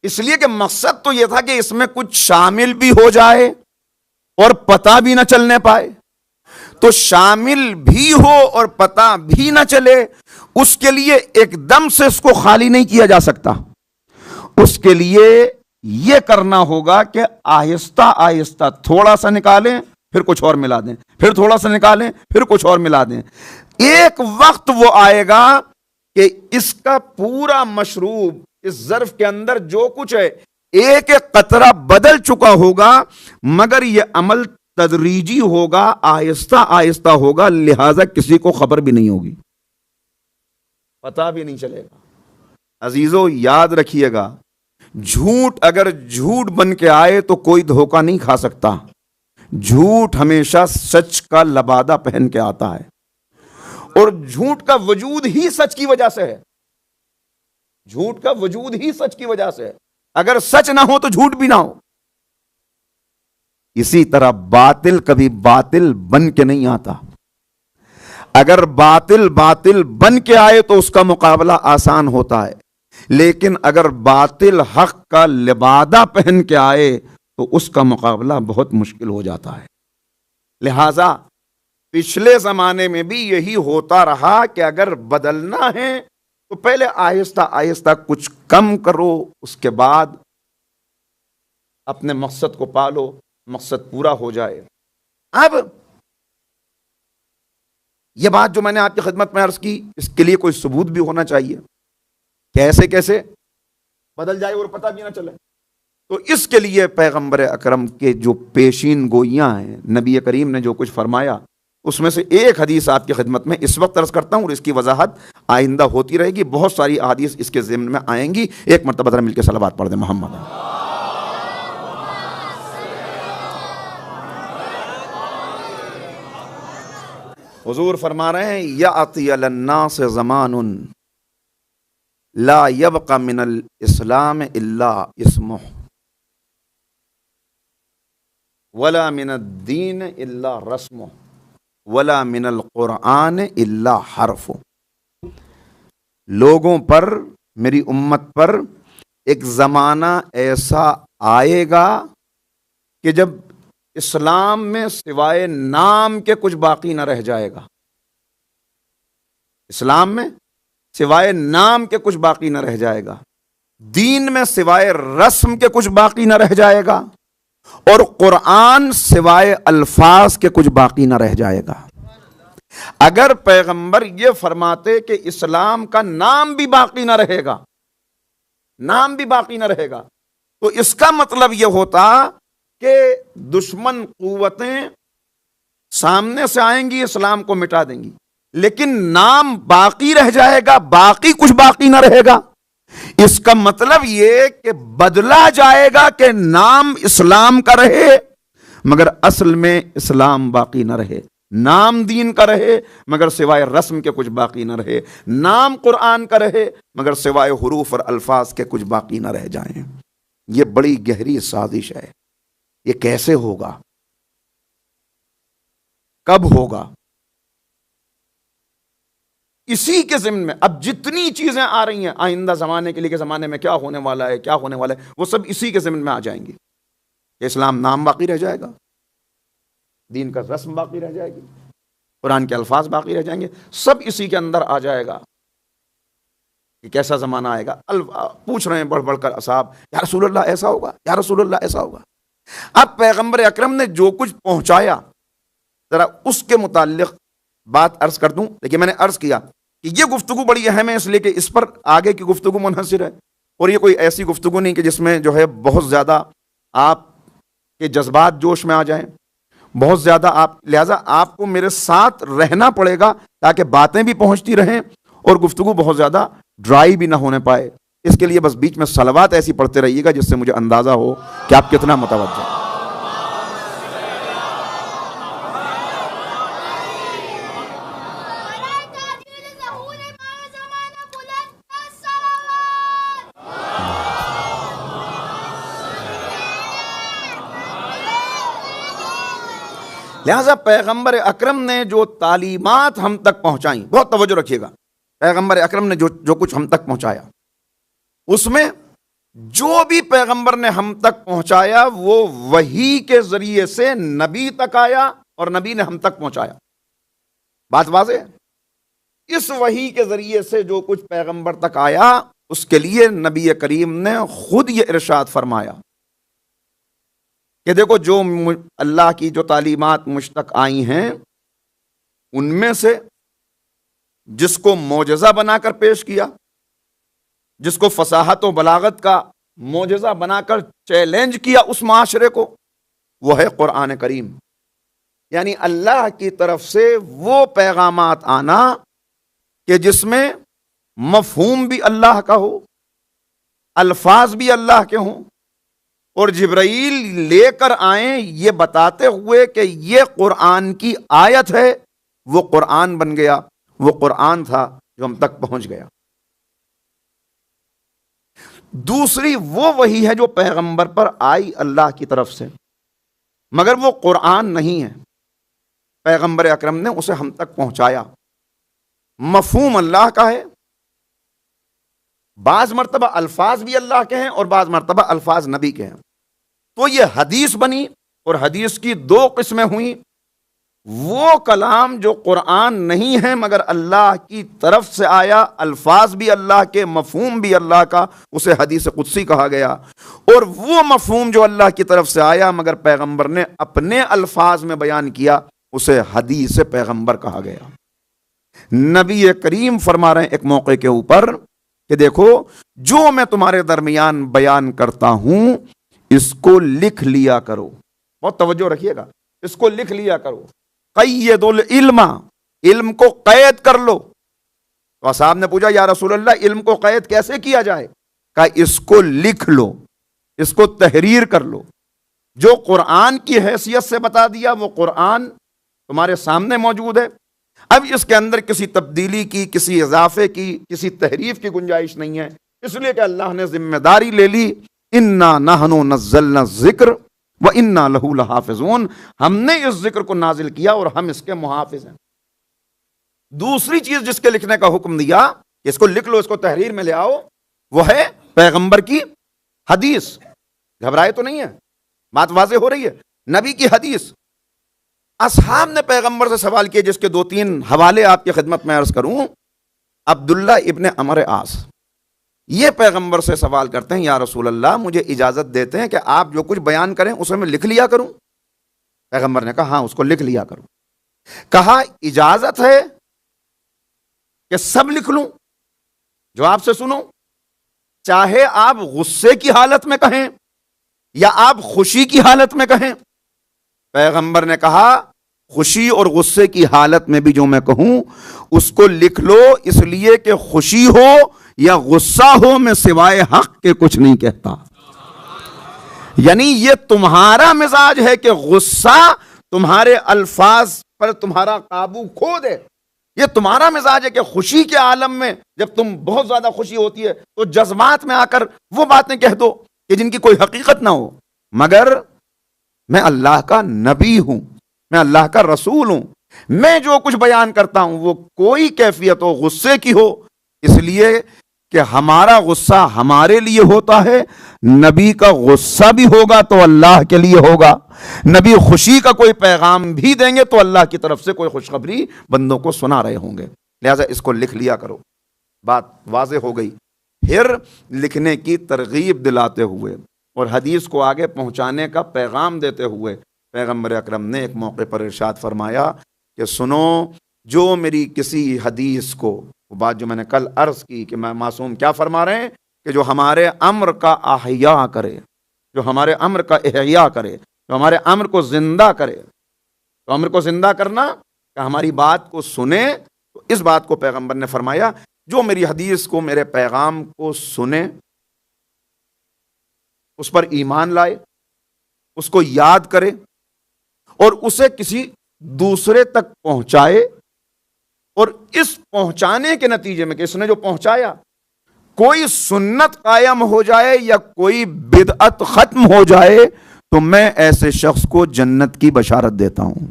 S1: اس لیے کہ مقصد تو یہ تھا کہ اس میں کچھ شامل بھی ہو جائے اور پتہ بھی نہ چلنے پائے. تو شامل بھی ہو اور پتہ بھی نہ چلے، اس کے لیے ایک دم سے اس کو خالی نہیں کیا جا سکتا. اس کے لیے یہ کرنا ہوگا کہ آہستہ آہستہ تھوڑا سا نکالیں پھر کچھ اور ملا دیں، پھر تھوڑا سا نکالیں پھر کچھ اور ملا دیں. ایک وقت وہ آئے گا کہ اس کا پورا مشروب اس ظرف کے اندر جو کچھ ہے ایک ایک قطرہ بدل چکا ہوگا، مگر یہ عمل تدریجی ہوگا، آہستہ آہستہ ہوگا، لہذا کسی کو خبر بھی نہیں ہوگی، پتہ بھی نہیں چلے گا. عزیزو یاد رکھیے گا، جھوٹ اگر جھوٹ بن کے آئے تو کوئی دھوکہ نہیں کھا سکتا. جھوٹ ہمیشہ سچ کا لبادہ پہن کے آتا ہے، اور جھوٹ کا وجود ہی سچ کی وجہ سے ہے. جھوٹ کا وجود ہی سچ کی وجہ سے ہے. اگر سچ نہ ہو تو جھوٹ بھی نہ ہو. اسی طرح باطل کبھی باطل بن کے نہیں آتا. اگر باطل باطل بن کے آئے تو اس کا مقابلہ آسان ہوتا ہے، لیکن اگر باطل حق کا لبادہ پہن کے آئے تو اس کا مقابلہ بہت مشکل ہو جاتا ہے. لہذا پچھلے زمانے میں بھی یہی ہوتا رہا کہ اگر بدلنا ہے تو پہلے آہستہ آہستہ کچھ کم کرو، اس کے بعد اپنے مقصد کو پالو، مقصد پورا ہو جائے. اب یہ بات جو میں نے آپ کی خدمت میں عرض کی، اس کے لیے کوئی ثبوت بھی ہونا چاہیے. کیسے بدل جائے اور پتہ بھی نہ چلے. تو اس کے لیے پیغمبر اکرم کے جو پیشین گوئیاں ہیں، نبی کریم نے جو کچھ فرمایا، اس میں سے ایک حدیث آپ کی خدمت میں اس وقت عرض کرتا ہوں اور اس کی وضاحت آئندہ ہوتی رہے گی. بہت ساری احادیث اس کے ضمن میں آئیں گی. ایک مرتبہ ذرا مل کے صلوات پڑھ دیں محمد. حضور فرما رہے ہیں یأتی علی الناس زمان لا یبقى من الاسلام الا اسمه ولا من الدین الا رسمه ولا من القرآن الا حرف. لوگوں پر، میری امت پر ایک زمانہ ایسا آئے گا کہ جب اسلام میں سوائے نام کے کچھ باقی نہ رہ جائے گا. اسلام میں سوائے نام کے کچھ باقی نہ رہ جائے گا. دین میں سوائے رسم کے کچھ باقی نہ رہ جائے گا، اور قرآن سوائے الفاظ کے کچھ باقی نہ رہ جائے گا. اگر پیغمبر یہ فرماتے کہ اسلام کا نام بھی باقی نہ رہے گا، نام بھی باقی نہ رہے گا، تو اس کا مطلب یہ ہوتا کہ دشمن قوتیں سامنے سے آئیں گی، اسلام کو مٹا دیں گی، لیکن نام باقی رہ جائے گا، باقی کچھ باقی نہ رہے گا. اس کا مطلب یہ کہ بدلا جائے گا کہ نام اسلام کا رہے مگر اصل میں اسلام باقی نہ رہے. نام دین کا رہے مگر سوائے رسم کے کچھ باقی نہ رہے. نام قرآن کا رہے مگر سوائے حروف اور الفاظ کے کچھ باقی نہ رہ جائیں. یہ بڑی گہری سازش ہے. یہ کیسے ہوگا؟ کب ہوگا؟ اسی کے ضمن میں اب جتنی چیزیں آ رہی ہیں آئندہ زمانے کے لیے کہ زمانے میں کیا ہونے والا ہے، کیا ہونے والا ہے، وہ سب اسی کے ضمن میں آ جائیں گی. کہ اسلام نام باقی رہ جائے گا، دین کا رسم باقی رہ جائے گی، قرآن کے الفاظ باقی رہ جائیں گے. سب اسی کے اندر آ جائے گا. کہ کیسا زمانہ آئے گا؟ پوچھ رہے ہیں بڑھ بڑھ کر اصحاب، یا رسول اللہ ایسا ہوگا، یا رسول اللہ ایسا ہوگا. اب پیغمبر اکرم نے جو کچھ پہنچایا ذرا اس کے متعلق بات عرض کر دوں. لیکن میں نے عرض کیا کہ یہ گفتگو بڑی اہم ہے، اس لیے کہ اس پر آگے کی گفتگو منحصر ہے، اور یہ کوئی ایسی گفتگو نہیں کہ جس میں جو ہے بہت زیادہ آپ کے جذبات جوش میں آ جائیں، بہت زیادہ لہذا آپ کو میرے ساتھ رہنا پڑے گا تاکہ باتیں بھی پہنچتی رہیں اور گفتگو بہت زیادہ ڈرائی بھی نہ ہونے پائے. اس کے لیے بس بیچ میں صلوات ایسی پڑھتے رہیے گا جس سے مجھے اندازہ ہو کہ آپ کتنا متوجہ ہیں. لہذا پیغمبر اکرم نے جو تعلیمات ہم تک پہنچائیں، بہت توجہ رکھیے گا، پیغمبر اکرم نے جو کچھ ہم تک پہنچایا، اس میں جو بھی پیغمبر نے ہم تک پہنچایا وہ وحی کے ذریعے سے نبی تک آیا اور نبی نے ہم تک پہنچایا. بات واضح ہے؟ اس وحی کے ذریعے سے جو کچھ پیغمبر تک آیا اس کے لیے نبی کریم نے خود یہ ارشاد فرمایا کہ دیکھو جو اللہ کی جو تعلیمات مجھ تک آئی ہیں ان میں سے جس کو معجزہ بنا کر پیش کیا، جس کو فصاحت و بلاغت کا معجزہ بنا کر چیلنج کیا اس معاشرے کو، وہ ہے قرآن کریم. یعنی اللہ کی طرف سے وہ پیغامات آنا کہ جس میں مفہوم بھی اللہ کا ہو، الفاظ بھی اللہ کے ہوں، اور جبرائیل لے کر آئیں یہ بتاتے ہوئے کہ یہ قرآن کی آیت ہے. وہ قرآن بن گیا، وہ قرآن تھا جو ہم تک پہنچ گیا. دوسری وہ وحی ہے جو پیغمبر پر آئی اللہ کی طرف سے، مگر وہ قرآن نہیں ہے، پیغمبر اکرم نے اسے ہم تک پہنچایا. مفہوم اللہ کا ہے، بعض مرتبہ الفاظ بھی اللہ کے ہیں اور بعض مرتبہ الفاظ نبی کے ہیں. تو یہ حدیث بنی اور حدیث کی دو قسمیں ہوئیں. وہ کلام جو قرآن نہیں ہے مگر اللہ کی طرف سے آیا، الفاظ بھی اللہ کے، مفہوم بھی اللہ کا، اسے حدیث قدسی کہا گیا. اور وہ مفہوم جو اللہ کی طرف سے آیا مگر پیغمبر نے اپنے الفاظ میں بیان کیا، اسے حدیث پیغمبر کہا گیا. نبی کریم فرما رہے ہیں ایک موقع کے اوپر کہ دیکھو جو میں تمہارے درمیان بیان کرتا ہوں اس کو لکھ لیا کرو. بہت توجہ رکھیے گا، اس کو لکھ لیا کرو. قید العلم، علم کو قید کر لو. تو صاحب نے پوچھا یا رسول اللہ علم کو قید کیسے کیا جائے؟ کہا اس کو لکھ لو، اس کو تحریر کر لو. جو قرآن کی حیثیت سے بتا دیا وہ قرآن تمہارے سامنے موجود ہے. اب اس کے اندر کسی تبدیلی کی، کسی اضافے کی، کسی تحریف کی گنجائش نہیں ہے، اس لیے کہ اللہ نے ذمہ داری لے لی، انا نحن نزلنا الذکر وَإِنَّا لَهُ لَحَافِظُونَ، ہم نے اس ذکر کو نازل کیا اور ہم اس کے محافظ ہیں. دوسری چیز جس کے لکھنے کا حکم دیا کہ اس کو لکھ لو، اس کو تحریر میں لے آؤ، وہ ہے پیغمبر کی حدیث. گھبرائے تو نہیں ہے، بات واضح ہو رہی ہے. نبی کی حدیث. اصحاب نے پیغمبر سے سوال کیے جس کے 2-3 حوالے آپ کی خدمت میں عرض کروں. عبداللہ ابن عمرو عاص یہ پیغمبر سے سوال کرتے ہیں یا رسول اللہ مجھے اجازت دیتے ہیں کہ آپ جو کچھ بیان کریں اسے میں لکھ لیا کروں؟ پیغمبر نے کہا ہاں اس کو لکھ لیا کرو. کہا اجازت ہے کہ سب لکھ لوں؟ جواب سے سنو، چاہے آپ غصے کی حالت میں کہیں یا آپ خوشی کی حالت میں کہیں. پیغمبر نے کہا خوشی اور غصے کی حالت میں بھی جو میں کہوں اس کو لکھ لو، اس لیے کہ خوشی ہو یا غصہ ہو میں سوائے حق کے کچھ نہیں کہتا. یعنی یہ تمہارا مزاج ہے کہ غصہ تمہارے الفاظ پر تمہارا قابو کھو دے. یہ تمہارا مزاج ہے کہ خوشی کے عالم میں جب تم بہت زیادہ خوشی ہوتی ہے تو جذبات میں آ کر وہ باتیں کہہ دو کہ جن کی کوئی حقیقت نہ ہو. مگر میں اللہ کا نبی ہوں، میں اللہ کا رسول ہوں، میں جو کچھ بیان کرتا ہوں وہ کوئی کیفیت ہو غصے کی ہو، اس لیے کہ ہمارا غصہ ہمارے لیے ہوتا ہے، نبی کا غصہ بھی ہوگا تو اللہ کے لیے ہوگا. نبی خوشی کا کوئی پیغام بھی دیں گے تو اللہ کی طرف سے کوئی خوشخبری بندوں کو سنا رہے ہوں گے. لہذا اس کو لکھ لیا کرو. بات واضح ہو گئی. پھر لکھنے کی ترغیب دلاتے ہوئے اور حدیث کو آگے پہنچانے کا پیغام دیتے ہوئے پیغمبر اکرم نے ایک موقع پر ارشاد فرمایا کہ سنو، جو میری کسی حدیث کو، وہ بات جو میں نے کل عرض کی کہ میں معصوم کیا فرما رہے ہیں کہ جو ہمارے امر کا احیاء کرے، جو ہمارے امر کا احیاء کرے، جو ہمارے امر کو زندہ کرے، تو امر کو زندہ کرنا کہ ہماری بات کو سنے، تو اس بات کو پیغمبر نے فرمایا جو میری حدیث کو، میرے پیغام کو سنے، اس پر ایمان لائے، اس کو یاد کرے اور اسے کسی دوسرے تک پہنچائے، اور اس پہنچانے کے نتیجے میں کہ اس نے جو پہنچایا کوئی سنت قائم ہو جائے یا کوئی بدعت ختم ہو جائے، تو میں ایسے شخص کو جنت کی بشارت دیتا ہوں۔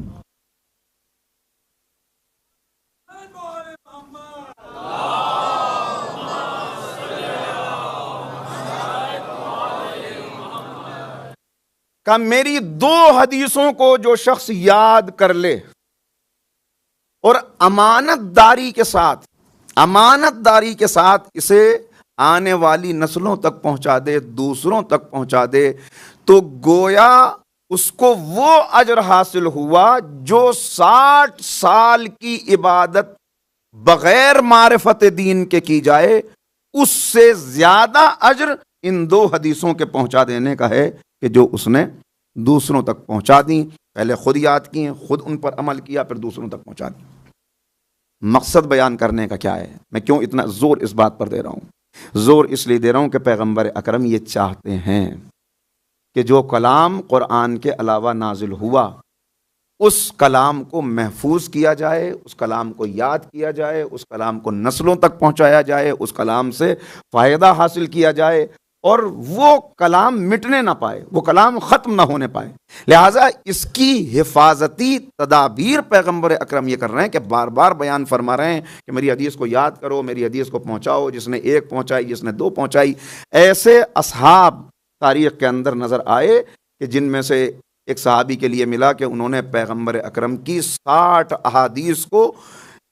S1: کہ میری 2 حدیثوں کو جو شخص یاد کر لے اور امانت داری کے ساتھ اسے آنے والی نسلوں تک پہنچا دے، دوسروں تک پہنچا دے، تو گویا اس کو وہ اجر حاصل ہوا جو 60 سال کی عبادت بغیر معرفت دین کے کی جائے، اس سے زیادہ اجر ان 2 حدیثوں کے پہنچا دینے کا ہے کہ جو اس نے دوسروں تک پہنچا دیں، پہلے خود یاد کیے، خود ان پر عمل کیا، پھر دوسروں تک پہنچا دیں۔ مقصد بیان کرنے کا کیا ہے؟ میں کیوں اتنا زور اس بات پر دے رہا ہوں؟ زور اس لیے دے رہا ہوں کہ پیغمبر اکرم یہ چاہتے ہیں کہ جو کلام قرآن کے علاوہ نازل ہوا، اس کلام کو محفوظ کیا جائے، اس کلام کو یاد کیا جائے، اس کلام کو نسلوں تک پہنچایا جائے، اس کلام سے فائدہ حاصل کیا جائے، اور وہ کلام مٹنے نہ پائے، وہ کلام ختم نہ ہونے پائے۔ لہٰذا اس کی حفاظتی تدابیر پیغمبر اکرم یہ کر رہے ہیں کہ بار بار بیان فرما رہے ہیں کہ میری حدیث کو یاد کرو، میری حدیث کو پہنچاؤ، جس نے 1 پہنچائی، جس نے 2 پہنچائی۔ ایسے اصحاب تاریخ کے اندر نظر آئے کہ جن میں سے ایک صحابی کے لیے ملا کہ انہوں نے پیغمبر اکرم کی 60 احادیث کو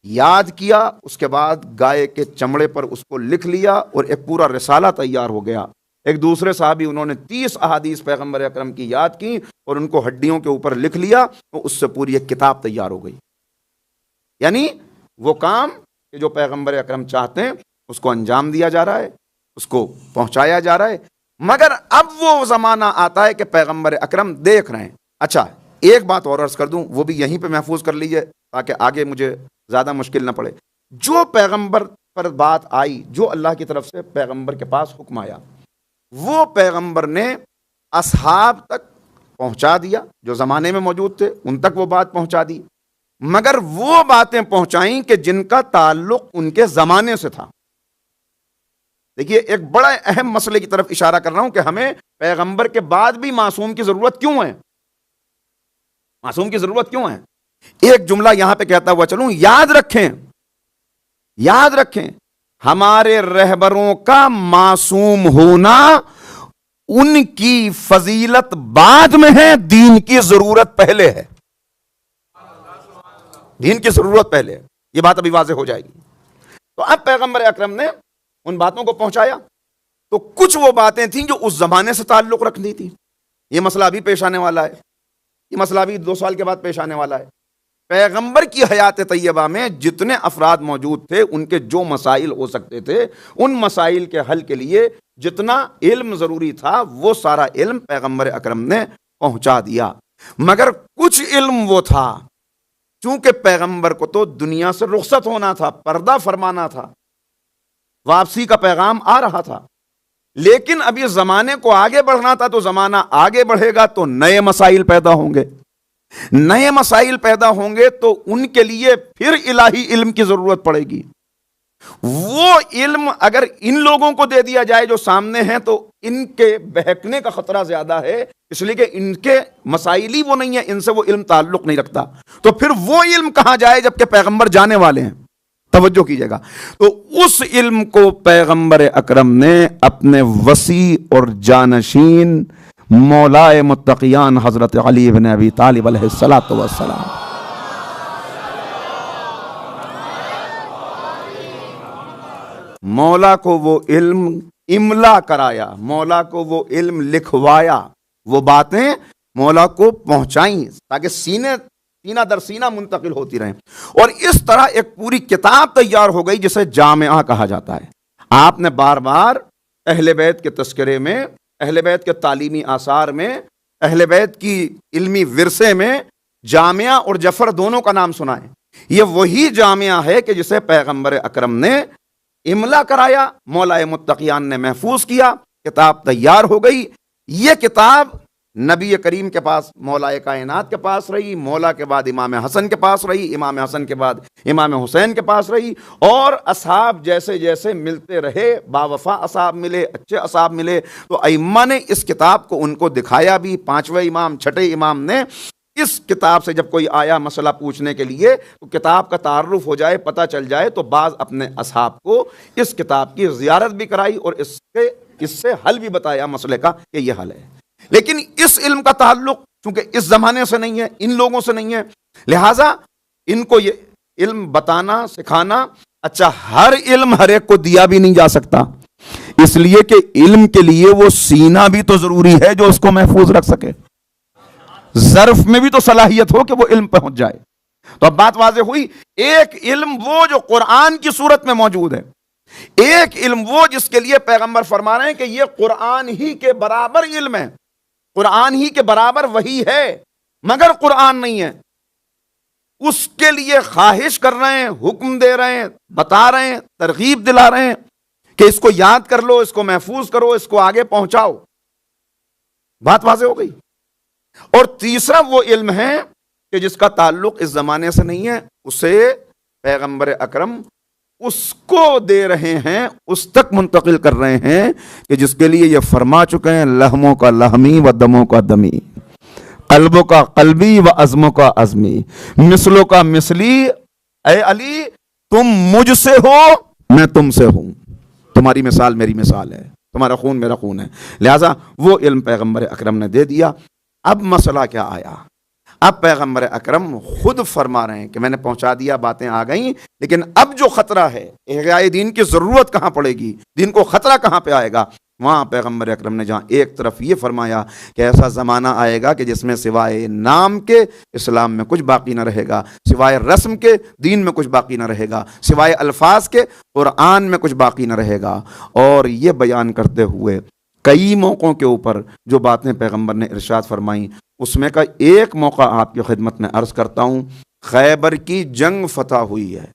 S1: یاد کیا، اس کے بعد گائے کے چمڑے پر اس کو لکھ لیا اور ایک پورا رسالہ تیار ہو گیا۔ ایک دوسرے صحابی انہوں نے 30 احادیث پیغمبر اکرم کی یاد کی اور ان کو ہڈیوں کے اوپر لکھ لیا، تو اس سے پوری ایک کتاب تیار ہو گئی۔ یعنی وہ کام کہ جو پیغمبر اکرم چاہتے ہیں اس کو انجام دیا جا رہا ہے، اس کو پہنچایا جا رہا ہے۔ مگر اب وہ زمانہ آتا ہے کہ پیغمبر اکرم دیکھ رہے ہیں۔ اچھا، ایک بات اور عرض کر دوں، وہ بھی یہیں پہ محفوظ کر لیجئے تاکہ آگے مجھے زیادہ مشکل نہ پڑے۔ جو پیغمبر پر بات آئی، جو اللہ کی طرف سے پیغمبر کے پاس حکم آیا، وہ پیغمبر نے اصحاب تک پہنچا دیا، جو زمانے میں موجود تھے ان تک وہ بات پہنچا دی، مگر وہ باتیں پہنچائیں کہ جن کا تعلق ان کے زمانے سے تھا۔ دیکھیے، ایک بڑا اہم مسئلے کی طرف اشارہ کر رہا ہوں کہ ہمیں پیغمبر کے بعد بھی معصوم کی ضرورت کیوں ہے؟ معصوم کی ضرورت کیوں ہے؟ ایک جملہ یہاں پہ کہتا ہوا چلوں، یاد رکھیں ہمارے رہبروں کا معصوم ہونا ان کی فضیلت بعد میں ہے، دین کی ضرورت پہلے ہے۔ دین کی ضرورت پہلے ہے، یہ بات ابھی واضح ہو جائے گی۔ تو اب پیغمبر اکرم نے ان باتوں کو پہنچایا، تو کچھ وہ باتیں تھیں جو اس زمانے سے تعلق رکھنی تھی۔ یہ مسئلہ ابھی پیش آنے والا ہے، یہ مسئلہ ابھی 2 سال کے بعد پیش آنے والا ہے۔ پیغمبر کی حیات طیبہ میں جتنے افراد موجود تھے، ان کے جو مسائل ہو سکتے تھے، ان مسائل کے حل کے لیے جتنا علم ضروری تھا، وہ سارا علم پیغمبر اکرم نے پہنچا دیا۔ مگر کچھ علم وہ تھا، چونکہ پیغمبر کو تو دنیا سے رخصت ہونا تھا، پردہ فرمانا تھا، واپسی کا پیغام آ رہا تھا، لیکن ابھی زمانے کو آگے بڑھنا تھا، تو زمانہ آگے بڑھے گا تو نئے مسائل پیدا ہوں گے، نئے مسائل پیدا ہوں گے تو ان کے لیے پھر الہی علم کی ضرورت پڑے گی۔ وہ علم اگر ان لوگوں کو دے دیا جائے جو سامنے ہیں، تو ان کے بہکنے کا خطرہ زیادہ ہے، اس لیے کہ ان کے مسائل ہی وہ نہیں ہیں، ان سے وہ علم تعلق نہیں رکھتا۔ تو پھر وہ علم کہاں جائے جبکہ پیغمبر جانے والے ہیں؟ توجہ کیجئے گا۔ تو اس علم کو پیغمبر اکرم نے اپنے وسیع اور جانشین مولائے متقیان حضرت علی بن ابی طالب علیہ السلام، مولا کو وہ علم املا کرایا، مولا کو وہ علم لکھوایا، وہ باتیں مولا کو پہنچائیں تاکہ سینہ در سینہ منتقل ہوتی رہیں، اور اس طرح ایک پوری کتاب تیار ہو گئی جسے جامعہ کہا جاتا ہے۔ آپ نے بار بار اہل بیت کے تذکرے میں، اہل بیت کے تعلیمی آثار میں، اہل بیت کی علمی ورثے میں جامعہ اور جفر دونوں کا نام سنا ہے۔ یہ وہی جامعہ ہے کہ جسے پیغمبر اکرم نے املا کرایا، مولا متقیان نے محفوظ کیا، کتاب تیار ہو گئی۔ یہ کتاب نبی کریم کے پاس، مولا کائنات کے پاس رہی، مولا کے بعد امام حسن کے پاس رہی، امام حسن کے بعد امام حسین کے پاس رہی، اور اصحاب جیسے جیسے ملتے رہے، باوفا اصحاب ملے، اچھے اصحاب ملے، تو ائمہ نے اس کتاب کو ان کو دکھایا بھی۔ پانچویں امام، چھٹے امام نے اس کتاب سے جب کوئی آیا مسئلہ پوچھنے کے لیے تو کتاب کا تعارف ہو جائے، پتہ چل جائے، تو بعض اپنے اصحاب کو اس کتاب کی زیارت بھی کرائی اور اس سے حل بھی بتایا مسئلے کا کہ یہ حل ہے۔ لیکن اس علم کا تعلق چونکہ اس زمانے سے نہیں ہے، ان لوگوں سے نہیں ہے، لہٰذا ان کو یہ علم بتانا، سکھانا، اچھا ہر علم ہر ایک کو دیا بھی نہیں جا سکتا، اس لیے کہ علم کے لیے وہ سینہ بھی تو ضروری ہے جو اس کو محفوظ رکھ سکے، ظرف میں بھی تو صلاحیت ہو کہ وہ علم پہنچ جائے۔ تو اب بات واضح ہوئی، ایک علم وہ جو قرآن کی صورت میں موجود ہے، ایک علم وہ جس کے لیے پیغمبر فرما رہے ہیں کہ یہ قرآن ہی کے برابر علم ہے، قرآن ہی کے برابر وہی ہے، مگر قرآن نہیں ہے، اس کے لیے خواہش کر رہے ہیں، حکم دے رہے ہیں، بتا رہے ہیں، ترغیب دلا رہے ہیں کہ اس کو یاد کر لو، اس کو محفوظ کرو، اس کو آگے پہنچاؤ۔ بات واضح ہو گئی۔ اور تیسرا وہ علم ہے کہ جس کا تعلق اس زمانے سے نہیں ہے، اسے پیغمبر اکرم اس کو دے رہے ہیں، اس تک منتقل کر رہے ہیں کہ جس کے لیے یہ فرما چکے ہیں، لحموں کا لحمی و دموں کا دمی، قلبوں کا قلبی و عزموں کا عزمی، مثلوں کا مثلی، اے علی تم مجھ سے ہو، میں تم سے ہوں، تمہاری مثال میری مثال ہے، تمہارا خون میرا خون ہے۔ لہٰذا وہ علم پیغمبر اکرم نے دے دیا۔ اب مسئلہ کیا آیا؟ اب پیغمبر اکرم خود فرما رہے ہیں کہ میں نے پہنچا دیا، باتیں آ گئیں، لیکن اب جو خطرہ ہے، احیاء دین کی ضرورت کہاں پڑے گی، دین کو خطرہ کہاں پہ آئے گا؟ وہاں پیغمبر اکرم نے جہاں ایک طرف یہ فرمایا کہ ایسا زمانہ آئے گا کہ جس میں سوائے نام کے اسلام میں کچھ باقی نہ رہے گا، سوائے رسم کے دین میں کچھ باقی نہ رہے گا، سوائے الفاظ کے قرآن میں کچھ باقی نہ رہے گا۔ اور یہ بیان کرتے ہوئے کئی موقعوں کے اوپر جو باتیں پیغمبر نے ارشاد فرمائیں، اس میں کا ایک موقع آپ کی خدمت میں عرض کرتا ہوں۔ خیبر کی جنگ فتح ہوئی ہے،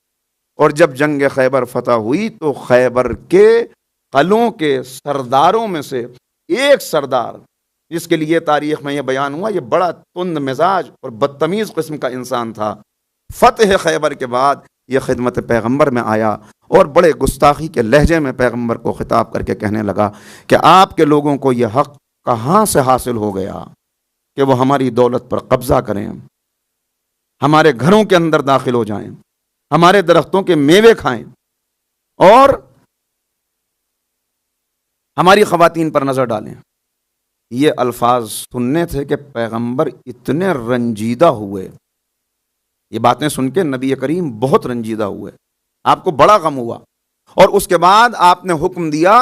S1: اور جب جنگ خیبر فتح ہوئی تو خیبر کے قلعوں کے سرداروں میں سے ایک سردار، جس کے لیے تاریخ میں یہ بیان ہوا یہ بڑا تند مزاج اور بدتمیز قسم کا انسان تھا، فتح خیبر کے بعد یہ خدمت پیغمبر میں آیا اور بڑے گستاخی کے لہجے میں پیغمبر کو خطاب کر کے کہنے لگا کہ آپ کے لوگوں کو یہ حق کہاں سے حاصل ہو گیا کہ وہ ہماری دولت پر قبضہ کریں، ہمارے گھروں کے اندر داخل ہو جائیں، ہمارے درختوں کے میوے کھائیں اور ہماری خواتین پر نظر ڈالیں۔ یہ الفاظ سننے تھے کہ پیغمبر اتنے رنجیدہ ہوئے، یہ باتیں سن کے نبی کریم بہت رنجیدہ ہوئے، آپ کو بڑا غم ہوا، اور اس کے بعد آپ نے حکم دیا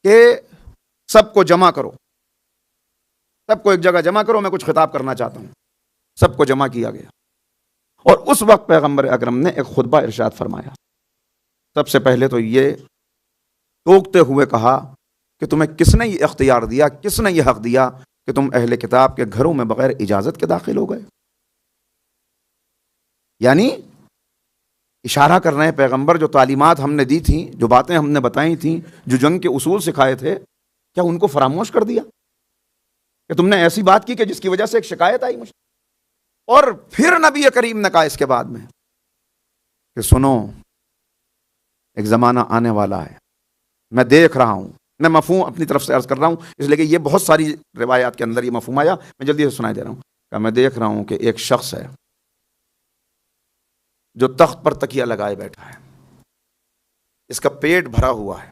S1: کہ سب کو جمع کرو، سب کو ایک جگہ جمع کرو، میں کچھ خطاب کرنا چاہتا ہوں۔ سب کو جمع کیا گیا، اور اس وقت پیغمبر اکرم نے ایک خطبہ ارشاد فرمایا۔ سب سے پہلے تو یہ ٹوکتے ہوئے کہا کہ تمہیں کس نے یہ اختیار دیا، کس نے یہ حق دیا کہ تم اہل کتاب کے گھروں میں بغیر اجازت کے داخل ہو گئے؟ یعنی اشارہ کر رہے ہیں پیغمبر، جو تعلیمات ہم نے دی تھیں، جو باتیں ہم نے بتائی تھیں، جو جنگ کے اصول سکھائے تھے، کیا ان کو فراموش کر دیا کہ تم نے ایسی بات کی کہ جس کی وجہ سے ایک شکایت آئی مجھے؟ اور پھر نبی کریم نے کہا اس کے بعد میں کہ سنو، ایک زمانہ آنے والا ہے، میں دیکھ رہا ہوں، میں مفہوم اپنی طرف سے عرض کر رہا ہوں اس لیے کہ یہ بہت ساری روایات کے اندر یہ مفہوم آیا، میں جلدی سے سنائی دے رہا ہوں کہ میں دیکھ رہا ہوں کہ ایک شخص ہے جو تخت پر تکیہ لگائے بیٹھا ہے، اس کا پیٹ بھرا ہوا ہے،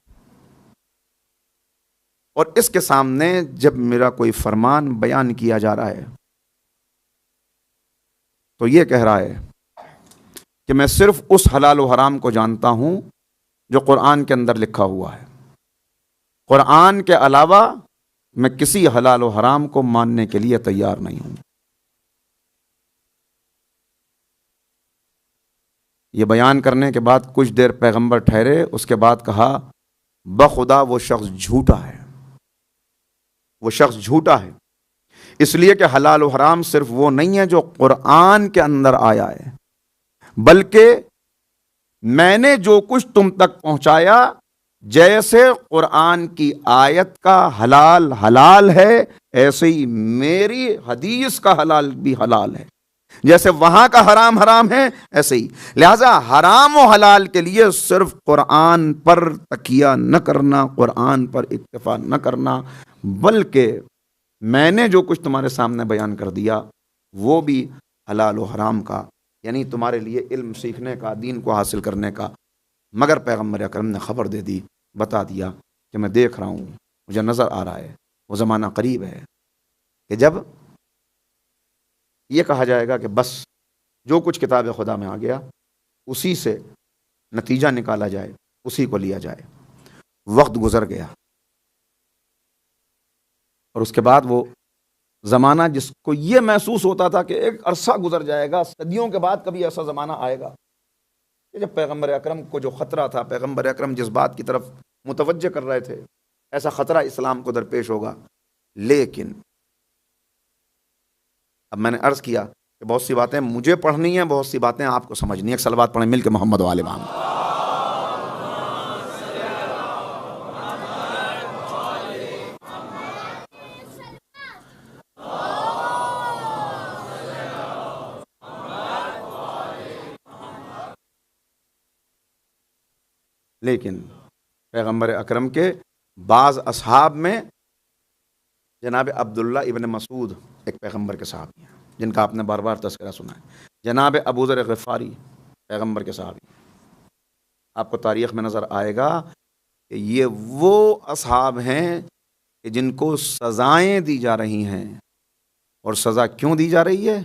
S1: اور اس کے سامنے جب میرا کوئی فرمان بیان کیا جا رہا ہے تو یہ کہہ رہا ہے کہ میں صرف اس حلال و حرام کو جانتا ہوں جو قرآن کے اندر لکھا ہوا ہے، قرآن کے علاوہ میں کسی حلال و حرام کو ماننے کے لیے تیار نہیں ہوں۔ یہ بیان کرنے کے بعد کچھ دیر پیغمبر ٹھہرے، اس کے بعد کہا بخدا وہ شخص جھوٹا ہے، وہ شخص جھوٹا ہے، اس لیے کہ حلال و حرام صرف وہ نہیں ہے جو قرآن کے اندر آیا ہے، بلکہ میں نے جو کچھ تم تک پہنچایا، جیسے قرآن کی آیت کا حلال حلال ہے، ایسے ہی میری حدیث کا حلال بھی حلال ہے، جیسے وہاں کا حرام حرام ہے ایسے ہی۔ لہذا حرام و حلال کے لیے صرف قرآن پر تکیہ نہ کرنا، قرآن پر اکتفا نہ کرنا، بلکہ میں نے جو کچھ تمہارے سامنے بیان کر دیا وہ بھی حلال و حرام کا، یعنی تمہارے لیے علم سیکھنے کا، دین کو حاصل کرنے کا۔ مگر پیغمبر اکرم نے خبر دے دی، بتا دیا کہ میں دیکھ رہا ہوں، مجھے نظر آ رہا ہے، وہ زمانہ قریب ہے کہ جب یہ کہا جائے گا کہ بس جو کچھ کتاب خدا میں آ گیا اسی سے نتیجہ نکالا جائے، اسی کو لیا جائے۔ وقت گزر گیا اور اس کے بعد وہ زمانہ جس کو یہ محسوس ہوتا تھا کہ ایک عرصہ گزر جائے گا، صدیوں کے بعد کبھی ایسا زمانہ آئے گا کہ جب پیغمبر اکرم کو جو خطرہ تھا، پیغمبر اکرم جس بات کی طرف متوجہ کر رہے تھے، ایسا خطرہ اسلام کو درپیش ہوگا۔ لیکن اب میں نے عرض کیا کہ بہت سی باتیں مجھے پڑھنی ہیں، بہت سی باتیں آپ کو سمجھنی ہیں۔ ایک صلوات پڑھیں مل کے محمد و آل محمد۔ لیکن پیغمبر اکرم کے بعض اصحاب میں جناب عبداللہ ابن مسعود ایک پیغمبر کے صحابی ہیں جن کا آپ نے بار بار تذکرہ سنا ہے، جناب ابو ذر غفاری پیغمبر کے صحابی، آپ کو تاریخ میں نظر آئے گا کہ یہ وہ اصحاب ہیں کہ جن کو سزائیں دی جا رہی ہیں، اور سزا کیوں دی جا رہی ہے؟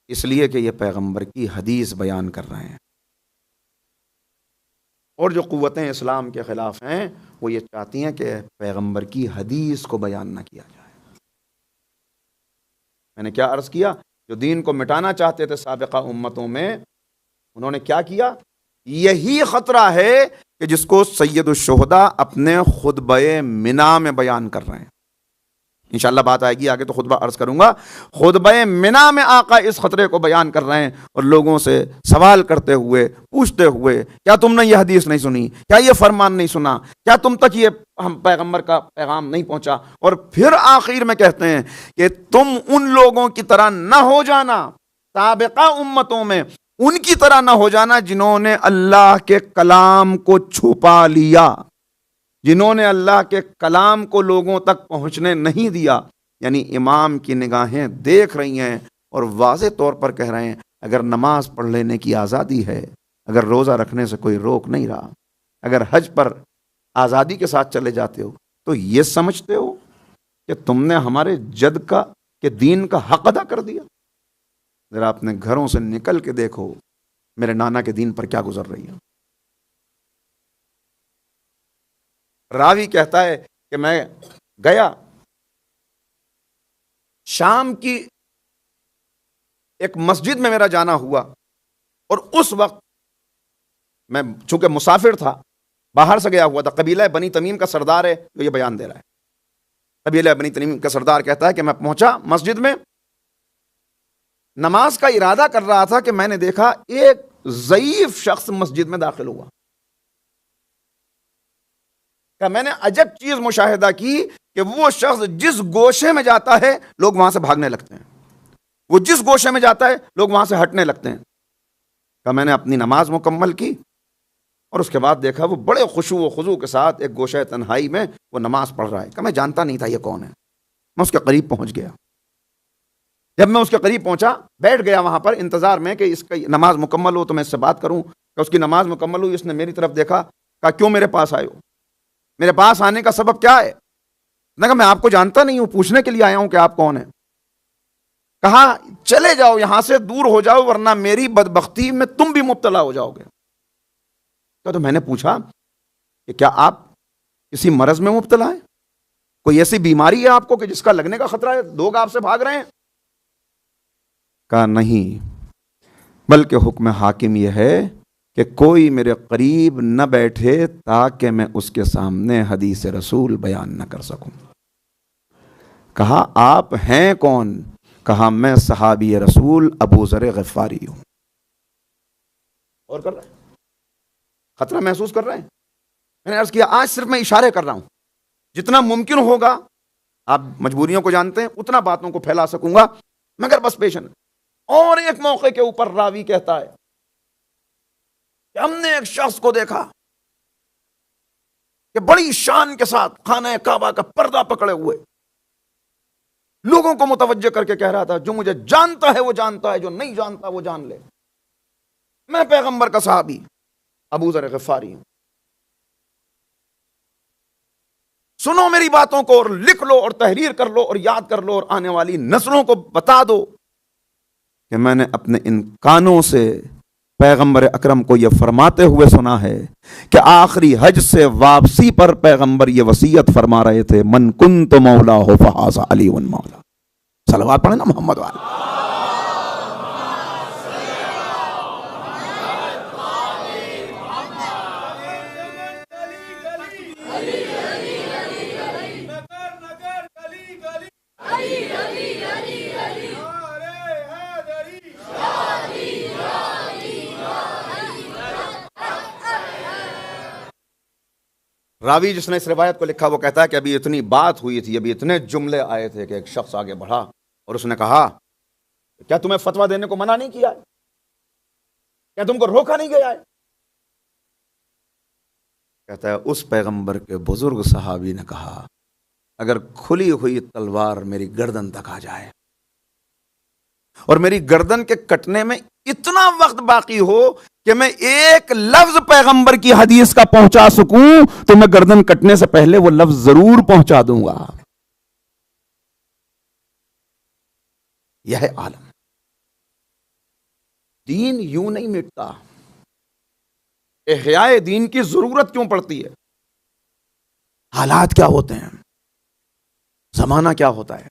S1: اس لیے کہ یہ پیغمبر کی حدیث بیان کر رہے ہیں، اور جو قوتیں اسلام کے خلاف ہیں وہ یہ چاہتی ہیں کہ پیغمبر کی حدیث کو بیان نہ کیا جائے۔ میں نے کیا عرض کیا؟ جو دین کو مٹانا چاہتے تھے سابقہ امتوں میں، انہوں نے کیا کیا؟ یہی خطرہ ہے کہ جس کو سید الشہداء اپنے خطبہ منا میں بیان کر رہے ہیں۔ انشاءاللہ بات آئے گی آگے تو خطبہ عرض کروں گا۔ خطبہ منا میں آقا اس خطرے کو بیان کر رہے ہیں اور لوگوں سے سوال کرتے ہوئے، پوچھتے ہوئے، کیا تم نے یہ حدیث نہیں سنی؟ کیا یہ فرمان نہیں سنا؟ کیا تم تک یہ ہم پیغمبر کا پیغام نہیں پہنچا؟ اور پھر آخر میں کہتے ہیں کہ تم ان لوگوں کی طرح نہ ہو جانا، سابقہ امتوں میں ان کی طرح نہ ہو جانا جنہوں نے اللہ کے کلام کو چھپا لیا، جنہوں نے اللہ کے کلام کو لوگوں تک پہنچنے نہیں دیا۔ یعنی امام کی نگاہیں دیکھ رہی ہیں اور واضح طور پر کہہ رہے ہیں اگر نماز پڑھ لینے کی آزادی ہے، اگر روزہ رکھنے سے کوئی روک نہیں رہا، اگر حج پر آزادی کے ساتھ چلے جاتے ہو، تو یہ سمجھتے ہو کہ تم نے ہمارے جد کا کہ دین کا حق ادا کر دیا؟ ذرا اپنے گھروں سے نکل کے دیکھو میرے نانا کے دین پر کیا گزر رہی ہے۔ راوی کہتا ہے کہ میں گیا، شام کی ایک مسجد میں میرا جانا ہوا، اور اس وقت میں چونکہ مسافر تھا، باہر سے گیا ہوا تھا، قبیلہ بنی تمیم کا سردار ہے جو یہ بیان دے رہا ہے، قبیلہ بنی تمیم کا سردار کہتا ہے کہ میں پہنچا مسجد میں، نماز کا ارادہ کر رہا تھا کہ میں نے دیکھا ایک ضعیف شخص مسجد میں داخل ہوا، کہ میں نے عجب چیز مشاہدہ کی کہ وہ شخص جس گوشے میں جاتا ہے لوگ وہاں سے بھاگنے لگتے ہیں، وہ جس گوشے میں جاتا ہے لوگ وہاں سے ہٹنے لگتے ہیں۔ کہ میں نے اپنی نماز مکمل کی اور اس کے بعد دیکھا وہ بڑے خشوع و خضوع کے ساتھ ایک گوشہ تنہائی میں وہ نماز پڑھ رہا ہے، کہ میں جانتا نہیں تھا یہ کون ہے۔ میں اس کے قریب پہنچ گیا، جب میں اس کے قریب پہنچا بیٹھ گیا وہاں پر انتظار میں کہ اس کی نماز مکمل ہو تو میں اس سے بات کروں، کہ اس کی نماز مکمل ہوئی، اس نے میری طرف دیکھا، کہا کیوں میرے پاس آئے ہو؟ میرے پاس آنے کا سبب کیا ہے؟ میں کہا میں آپ کو جانتا نہیں ہوں، پوچھنے کے لیے آیا ہوں کہ آپ کون ہیں۔ کہا چلے جاؤ یہاں سے، دور ہو جاؤ، ورنہ میری بدبختی میں تم بھی مبتلا ہو جاؤ گے۔ تو میں نے پوچھا کہ کیا آپ کسی مرض میں مبتلا ہے؟ کوئی ایسی بیماری ہے آپ کو کہ جس کا لگنے کا خطرہ ہے، لوگ آپ سے بھاگ رہے ہیں؟ کہا نہیں، بلکہ حکم حاکم یہ ہے کہ کوئی میرے قریب نہ بیٹھے تاکہ میں اس کے سامنے حدیث رسول بیان نہ کر سکوں۔ کہا آپ ہیں کون؟ کہا میں صحابی رسول ابو ذر غفاری ہوں۔ اور کر رہے ہیں، خطرہ محسوس کر رہے ہیں؟ میں نے عرض کیا آج صرف میں اشارے کر رہا ہوں، جتنا ممکن ہوگا، آپ مجبوریوں کو جانتے ہیں، اتنا باتوں کو پھیلا سکوں گا، مگر بس پیشن۔ اور ایک موقع کے اوپر راوی کہتا ہے کہ ہم نے ایک شخص کو دیکھا کہ بڑی شان کے ساتھ خانہ کعبہ کا پردہ پکڑے ہوئے لوگوں کو متوجہ کر کے کہہ رہا تھا جو مجھے جانتا ہے وہ جانتا ہے، جو نہیں جانتا وہ جان لے، میں پیغمبر کا صحابی ابو ذر غفاری ہوں، سنو میری باتوں کو اور لکھ لو اور تحریر کر لو اور یاد کر لو اور آنے والی نسلوں کو بتا دو کہ میں نے اپنے ان کانوں سے پیغمبر اکرم کو یہ فرماتے ہوئے سنا ہے کہ آخری حج سے واپسی پر پیغمبر یہ وصیت فرما رہے تھے، من کنت مولا ہو فہذا علی مولا۔ صلوات پڑھیں نا محمد والے۔ راوی جس نے اس روایت کو لکھا وہ کہتا ہے کہ ابھی اتنی بات ہوئی تھی، ابھی اتنے جملے آئے تھے کہ ایک شخص آگے بڑھا اور اس نے کہا کیا تمہیں فتویٰ دینے کو منع نہیں کیا ہے؟ کیا تم کو روکا نہیں گیا ہے؟ کہتا ہے اس پیغمبر کے بزرگ صحابی نے کہا اگر کھلی ہوئی تلوار میری گردن تک آ جائے اور میری گردن کے کٹنے میں اتنا وقت باقی ہو کہ میں ایک لفظ پیغمبر کی حدیث کا پہنچا سکوں تو میں گردن کٹنے سے پہلے وہ لفظ ضرور پہنچا دوں گا۔ یہ ہے عالم۔ دین یوں نہیں مٹتا، احیاء دین کی ضرورت کیوں پڑتی ہے؟ حالات کیا ہوتے ہیں، زمانہ کیا ہوتا ہے۔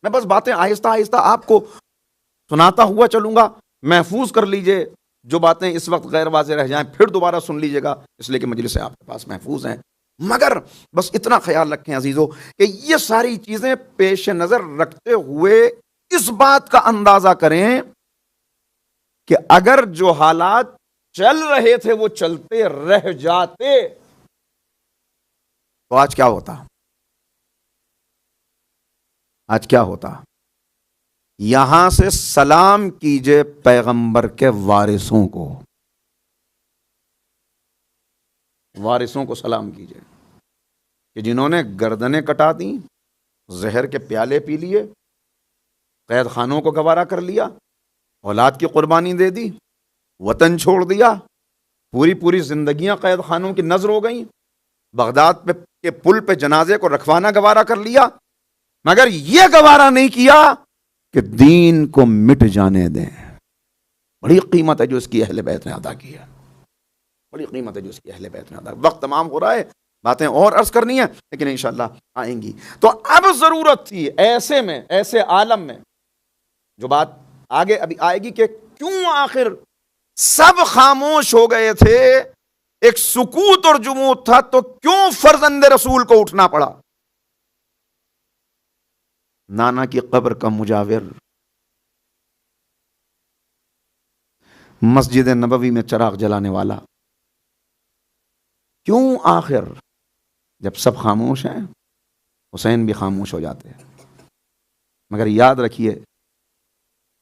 S1: میں بس باتیں آہستہ آہستہ آپ کو سناتا ہوا چلوں گا، محفوظ کر لیجئے، جو باتیں اس وقت غیر واضح رہ جائیں پھر دوبارہ سن لیجئے گا، اس لیے کہ مجلس آپ کے پاس محفوظ ہیں۔ مگر بس اتنا خیال رکھیں عزیزو کہ یہ ساری چیزیں پیش نظر رکھتے ہوئے اس بات کا اندازہ کریں کہ اگر جو حالات چل رہے تھے وہ چلتے رہ جاتے تو آج کیا ہوتا؟ آج کیا ہوتا؟ یہاں سے سلام کیجئے پیغمبر کے وارثوں کو، وارثوں کو سلام کیجئے کہ جنہوں نے گردنیں کٹا دیں، زہر کے پیالے پی لیے، قید خانوں کو گوارا کر لیا، اولاد کی قربانی دے دی، وطن چھوڑ دیا، پوری زندگیاں قید خانوں کی نذر ہو گئیں، بغداد کے پل پہ جنازے کو رکھوانا گوارا کر لیا، مگر یہ گوارا نہیں کیا کہ دین کو مٹ جانے دیں۔ بڑی قیمت ہے جو اس کی اہل بیت نے ادا کی ہے، بڑی قیمت ہے جو اس کی اہل بیت نے ادا کی۔ وقت تمام ہو رہا ہے، باتیں اور عرض کرنی ہیں لیکن انشاءاللہ آئیں گی۔ تو اب ضرورت تھی ایسے میں، ایسے عالم میں، جو بات آگے ابھی آئے گی کہ کیوں آخر سب خاموش ہو گئے تھے، ایک سکوت اور جمود تھا، تو کیوں فرزند رسول کو اٹھنا پڑا؟ نانا کی قبر کا مجاور، مسجد نبوی میں چراغ جلانے والا، کیوں آخر جب سب خاموش ہیں حسین بھی خاموش ہو جاتے ہیں؟ مگر یاد رکھیے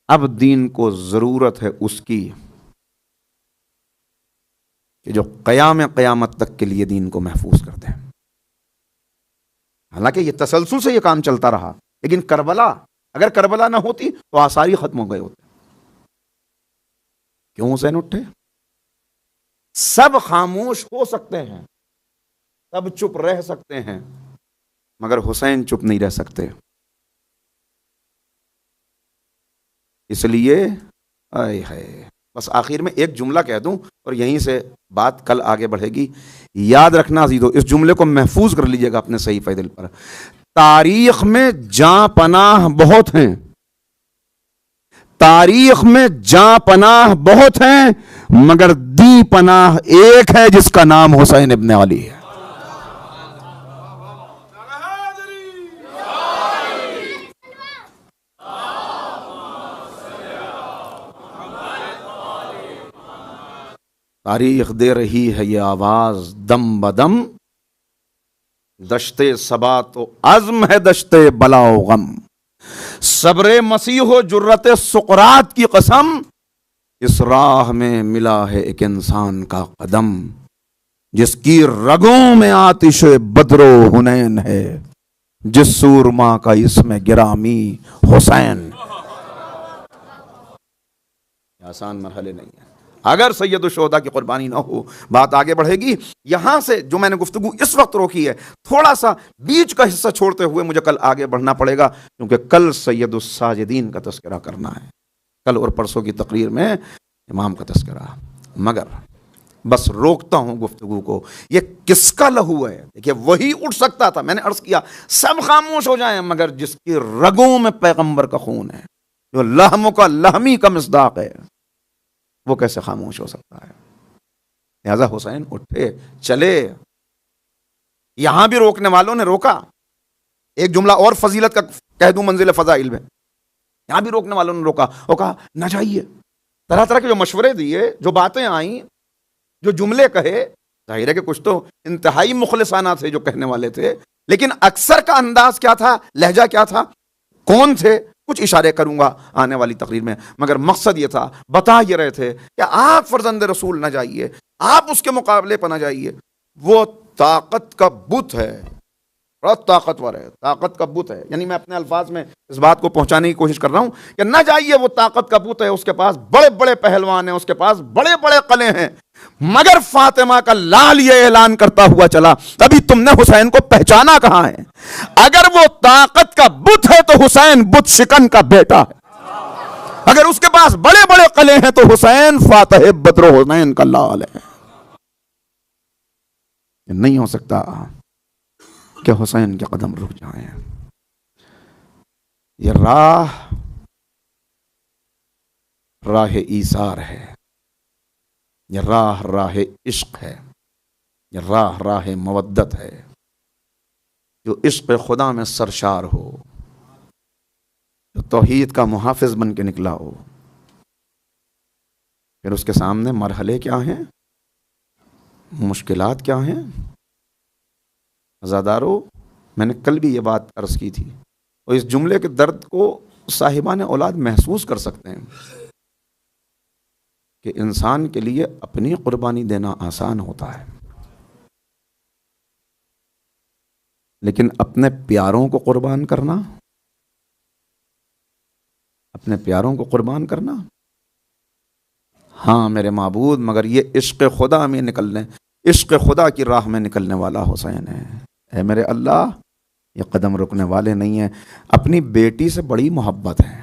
S1: اب دین کو ضرورت ہے اس کی کہ جو قیامت تک کے لیے دین کو محفوظ کرتے ہیں۔ حالانکہ یہ تسلسل سے یہ کام چلتا رہا، لیکن کربلا، اگر کربلا نہ ہوتی تو آثار ختم ہو گئے ہوتے۔ کیوں حسین اٹھے؟ سب خاموش ہو سکتے ہیں، سب چپ رہ سکتے ہیں، مگر حسین چپ نہیں رہ سکتے۔ اس لیے آئے ہے بس آخر میں ایک جملہ کہہ دوں اور یہیں سے بات کل آگے بڑھے گی. یاد رکھنا عزیزو، اس جملے کو محفوظ کر لیجئے گا اپنے صحیفہ دل پر. تاریخ میں جاں پناہ بہت ہیں، تاریخ میں جاں پناہ بہت ہیں، مگر دی پناہ ایک ہے جس کا نام حسین ابن علی ہے. تاریخ دے رہی ہے یہ آواز دم بدم، دشتے صبا تو عزم ہے دشتے بلا و غم. صبر مسیح و جرت سقراط کی قسم، اس راہ میں ملا ہے ایک انسان کا قدم، جس کی رگوں میں آتش بدر و حنین ہے، جس سورما کا اسم گرامی حسین. آسان مرحلے نہیں ہیں. اگر سید الشہداء کی قربانی نہ ہو، بات آگے بڑھے گی. یہاں سے جو میں نے گفتگو اس وقت روکی ہے، تھوڑا سا بیچ کا حصہ چھوڑتے ہوئے مجھے کل آگے بڑھنا پڑے گا، کیونکہ کل سید الساجدین کا تذکرہ کرنا ہے. کل اور پرسوں کی تقریر میں امام کا تذکرہ. مگر بس روکتا ہوں گفتگو کو. یہ کس کا لہو ہے؟ دیکھیے وہی اٹھ سکتا تھا. میں نے عرض کیا سب خاموش ہو جائیں، مگر جس کی رگوں میں پیغمبر کا خون ہے، جو لحم کا لحمی کا مصداق ہے، وہ کیسے خاموش ہو سکتا ہے؟ لہذا حسین اٹھے چلے. یہاں بھی روکنے والوں نے روکا. ایک جملہ اور فضیلت کا کہہ دوں منزل فضائل میں. یہاں بھی روکنے والوں نے روکا اور کہا نہ جائیے. طرح طرح کے جو مشورے دیے، جو باتیں آئیں، جو جملے کہے، ظاہر ہے کہ کچھ تو انتہائی مخلصانہ تھے جو کہنے والے تھے، لیکن اکثر کا انداز کیا تھا، لہجہ کیا تھا، کون تھے، کچھ اشارے کروں گا آنے والی تقریر میں. مگر مقصد یہ تھا، بتا یہ رہے تھے کہ آپ فرزند رسول نہ جائیے، آپ اس کے مقابلے پر نہ جائیے. وہ طاقت کا بت ہے، بہت طاقتور ہے، طاقت کا بت ہے. یعنی میں اپنے الفاظ میں اس بات کو پہنچانے کی کوشش کر رہا ہوں کہ نہ جائیے، وہ طاقت کا بت ہے. اس کے پاس بڑے بڑے پہلوان ہیں، اس کے پاس بڑے بڑے قلعے ہیں، مگر فاطمہ کا لال یہ اعلان کرتا ہوا چلا، تبھی تم نے حسین کو پہچانا کہاں ہے؟ اگر وہ طاقت کا بت ہے تو حسین بت شکن کا بیٹا ہے. اگر اس کے پاس بڑے بڑے قلعے ہیں تو حسین فاتح بدر و حنین کا لال ہے. نہیں ہو سکتا کہ حسین کے قدم رک جائیں. یہ راہ ایثار ہے، یہ راہ عشق ہے، یہ راہ مودت ہے. جو عشق خدا میں سرشار ہو، جو توحید کا محافظ بن کے نکلا ہو، پھر اس کے سامنے مرحلے کیا ہیں، مشکلات کیا ہیں. عزادارو، میں نے کل بھی یہ بات عرض کی تھی، اور اس جملے کے درد کو صاحبان اولاد محسوس کر سکتے ہیں کہ انسان کے لیے اپنی قربانی دینا آسان ہوتا ہے، لیکن اپنے پیاروں کو قربان کرنا، اپنے پیاروں کو قربان کرنا، ہاں میرے معبود، مگر یہ عشق خدا میں نکلنے، عشق خدا کی راہ میں نکلنے والا حسین ہے. اے میرے اللہ، یہ قدم رکنے والے نہیں ہیں. اپنی بیٹی سے بڑی محبت ہے،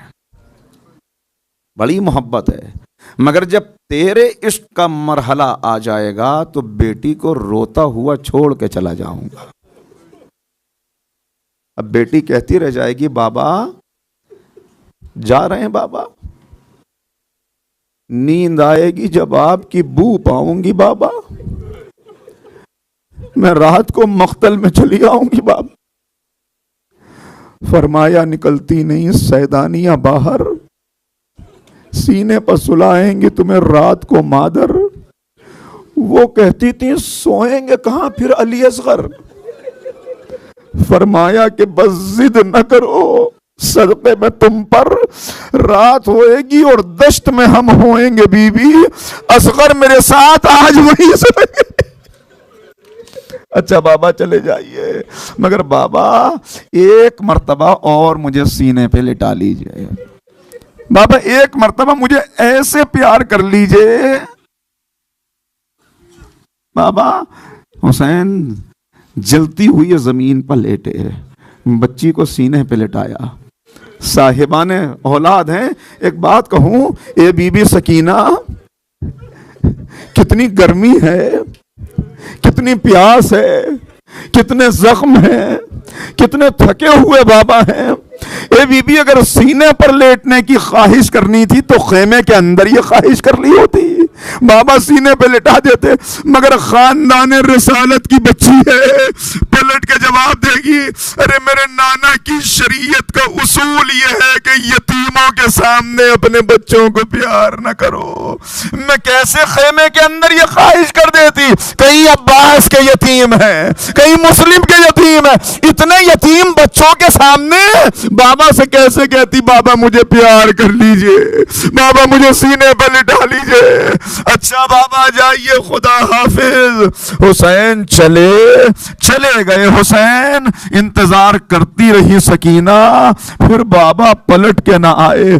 S1: بڑی محبت ہے، مگر جب تیرے عشق کا مرحلہ آ جائے گا تو بیٹی کو روتا ہوا چھوڑ کے چلا جاؤں گا. اب بیٹی کہتی رہ جائے گی بابا جا رہے ہیں، بابا نیند آئے گی جب آپ کی بو پاؤں گی، بابا میں رات کو مقتل میں چلی آؤں گی. بابا فرمایا نکلتی نہیں سیدانیاں باہر، سینے پر سلائیں گے تمہیں رات کو مادر. وہ کہتی تھی سوئیں گے کہاں پھر علی اصغر. فرمایا کہ بس ضد نہ کرو، صدقے میں تم پر رات ہوئے گی اور دشت میں ہم ہوئیں گے. بی بی اصغر میرے ساتھ آج وہی سے. اچھا بابا چلے جائیے، مگر بابا ایک مرتبہ اور مجھے سینے پہ لٹا لیجئے، بابا ایک مرتبہ مجھے ایسے پیار کر لیجئے. بابا حسین جلتی ہوئی زمین پر لیٹے، بچی کو سینے پہ لٹایا، صاحبان اولاد ہیں، ایک بات کہوں، اے بی بی سکینہ، کتنی گرمی ہے، کتنی پیاس ہے، کتنے زخم ہیں، کتنے تھکے ہوئے بابا ہیں۔ اے بی بی اگر سینے پر لیٹنے کی خواہش کرنی تھی تو خیمے کے اندر یہ خواہش کر لی ہوتی، بابا سینے پہ لٹا دیتے، مگر خاندان رسالت کی بچی ہے، پلٹ کے جواب دے گی، ارے میرے نانا کی شریعت کا اصول یہ ہے کہ یتیموں کے سامنے اپنے بچوں کو پیار نہ کرو۔ میں کیسے خیمے کے اندر یہ خواہش کر دیتی، کہیں عباس کے یتیم ہیں، کہیں مسلم کے یتیم ہیں، اتنے یتیم بچوں کے سامنے بابا سے کیسے کہتی بابا مجھے پیار کر لیجئے، بابا مجھے سینے پہ لٹا لیجئے۔ اچھا بابا جائیے، خدا حافظ۔ حسین چلے گئے، حسین انتظار کرتی رہی سکینہ، پھر بابا پلٹ کے نہ آئے،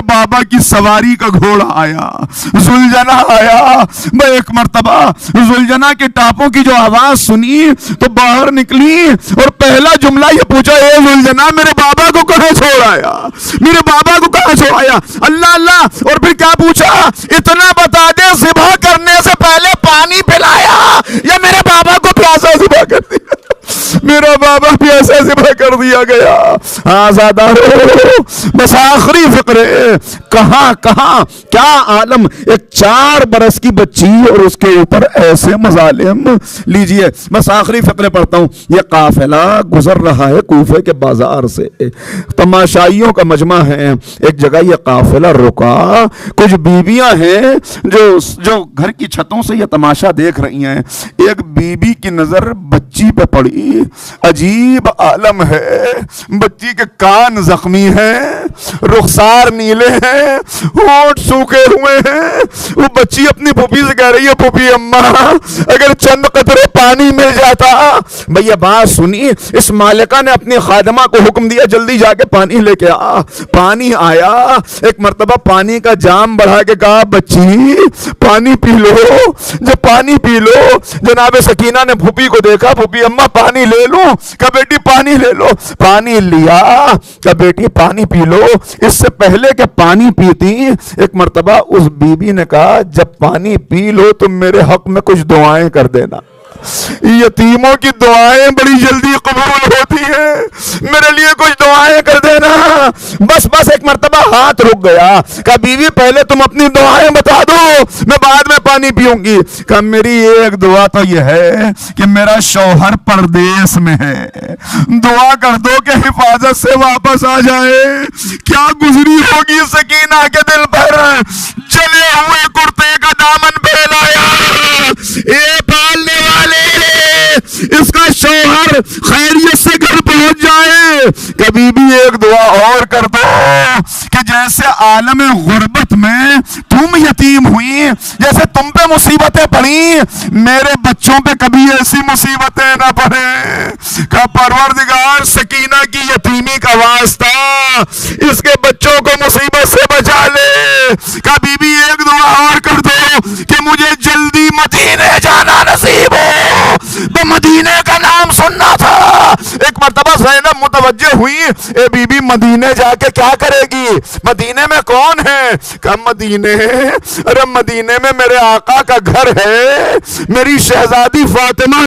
S1: بابا کی سواری کا گھوڑا آیا، زلجنا آیا۔ میں ایک مرتبہ زلجنا کے ٹاپوں کی جو آواز سنی تو باہر نکلی اور پہلا جملہ یہ پوچھا، اے زلجنا میرے بابا کو کہاں چھوڑ آیا، میرے بابا کو کہاں چھوڑ آیا؟ اللہ اللہ۔ اور پھر کیا پوچھا، اتنا بتا دے ذبح کرنے سے پہلے پانی پلایا یا میرے بابا کو پیاسا ذبح کر دیا؟ میرا بابا پیاسا ذبح کر دیا گیا۔ آزادارو، بس آخری فقرے، کہاں کیا عالم، ایک 4 برس کی بچی اور اس کے اوپر ایسے مظالم۔ لیجئے بس آخری فقرے پڑھتا ہوں۔ یہ قافلہ گزر رہا ہے کوفے کے بازار سے، تماشائیوں کا مجمع ہے، ایک جگہ یہ قافلہ رکا، کچھ بیویاں ہیں جو گھر کی چھتوں سے یہ تماشا دیکھ رہی ہیں۔ ایک بیوی کی نظر بچی پہ پڑی، عجیب عالم ہے، بچی کے کان زخمی ہیں، رخسار نیلے ہیں، ہونٹ سوکھے ہوئے ہیں۔ وہ بچی اپنی پھوپھی سے کہہ رہی ہے، پھوپھی اماں اگر چند قطرے پانی مل جاتا۔ بھئی بات سنی، اس مالکہ نے اپنی خادمہ کو حکم دیا جلدی جا کے پانی لے کے آ۔ پانی آیا، ایک مرتبہ پانی کا جام بڑھا کے کہا، بچی پانی پی لو۔ جب پانی پی لو، جناب سکینہ نے پھوپھی کو دیکھا، پھوپھی اماں پانی لے لوں؟ کہا بیٹی پانی لے لو۔ پانی لیا، کہا بیٹی پانی پی لو۔ اس سے پہلے کہ پانی پیتی، ایک مرتبہ اس بی بی نے کہا، جب پانی پی لو تو میرے حق میں کچھ دعائیں کر دینا، یتیموں کی دعائیں بڑی جلدی قبول ہوتی ہیں، میرے لیے کچھ دعائیں کر دینا۔ بس ایک مرتبہ ہاتھ رک گیا، کہا بیوی پہلے تم اپنی دعائیں بتا دو، میں بعد میں پانی پیوں گی۔ کہا میری ایک دعا تو یہ ہے کہ میرا شوہر پردیس میں ہے، دعا کر دو کہ حفاظت سے واپس آ جائے۔ کیا گزری ہوگی سکینہ کے دل پر، جلے ہوئے کرتے کا دامن پھیلایا، اے پالنے والے اس کا شوہر خیریت سے گھر پہنچ جائے۔ کبھی بھی ایک دعا اور کر دو کہ جیسے عالم غربت میں تم یتیم ہوئی، جیسے تم پہ مصیبتیں پڑی، میرے بچوں پہ کبھی ایسی مصیبتیں نہ پڑیں۔ کہ پروردگار سکینہ کی یتیمی کا واسطہ اس کے بچوں کو مصیبت سے بچا لے۔ کبھی بھی ایک دعا اور کر دو کہ مجھے جلدی مدینے جانا نصیب ہو، تو مدینے کا نام سننا تھا۔ ایک مرتبہ زینب متوجہ ہوئی، اے بی بی مدینے جا کے کیا کرے گی، مدینے میں کون ہے؟ کہ مدینے، ارے مدینے میں میرے آقا کا گھر ہے، میری شہزادی فاطمہ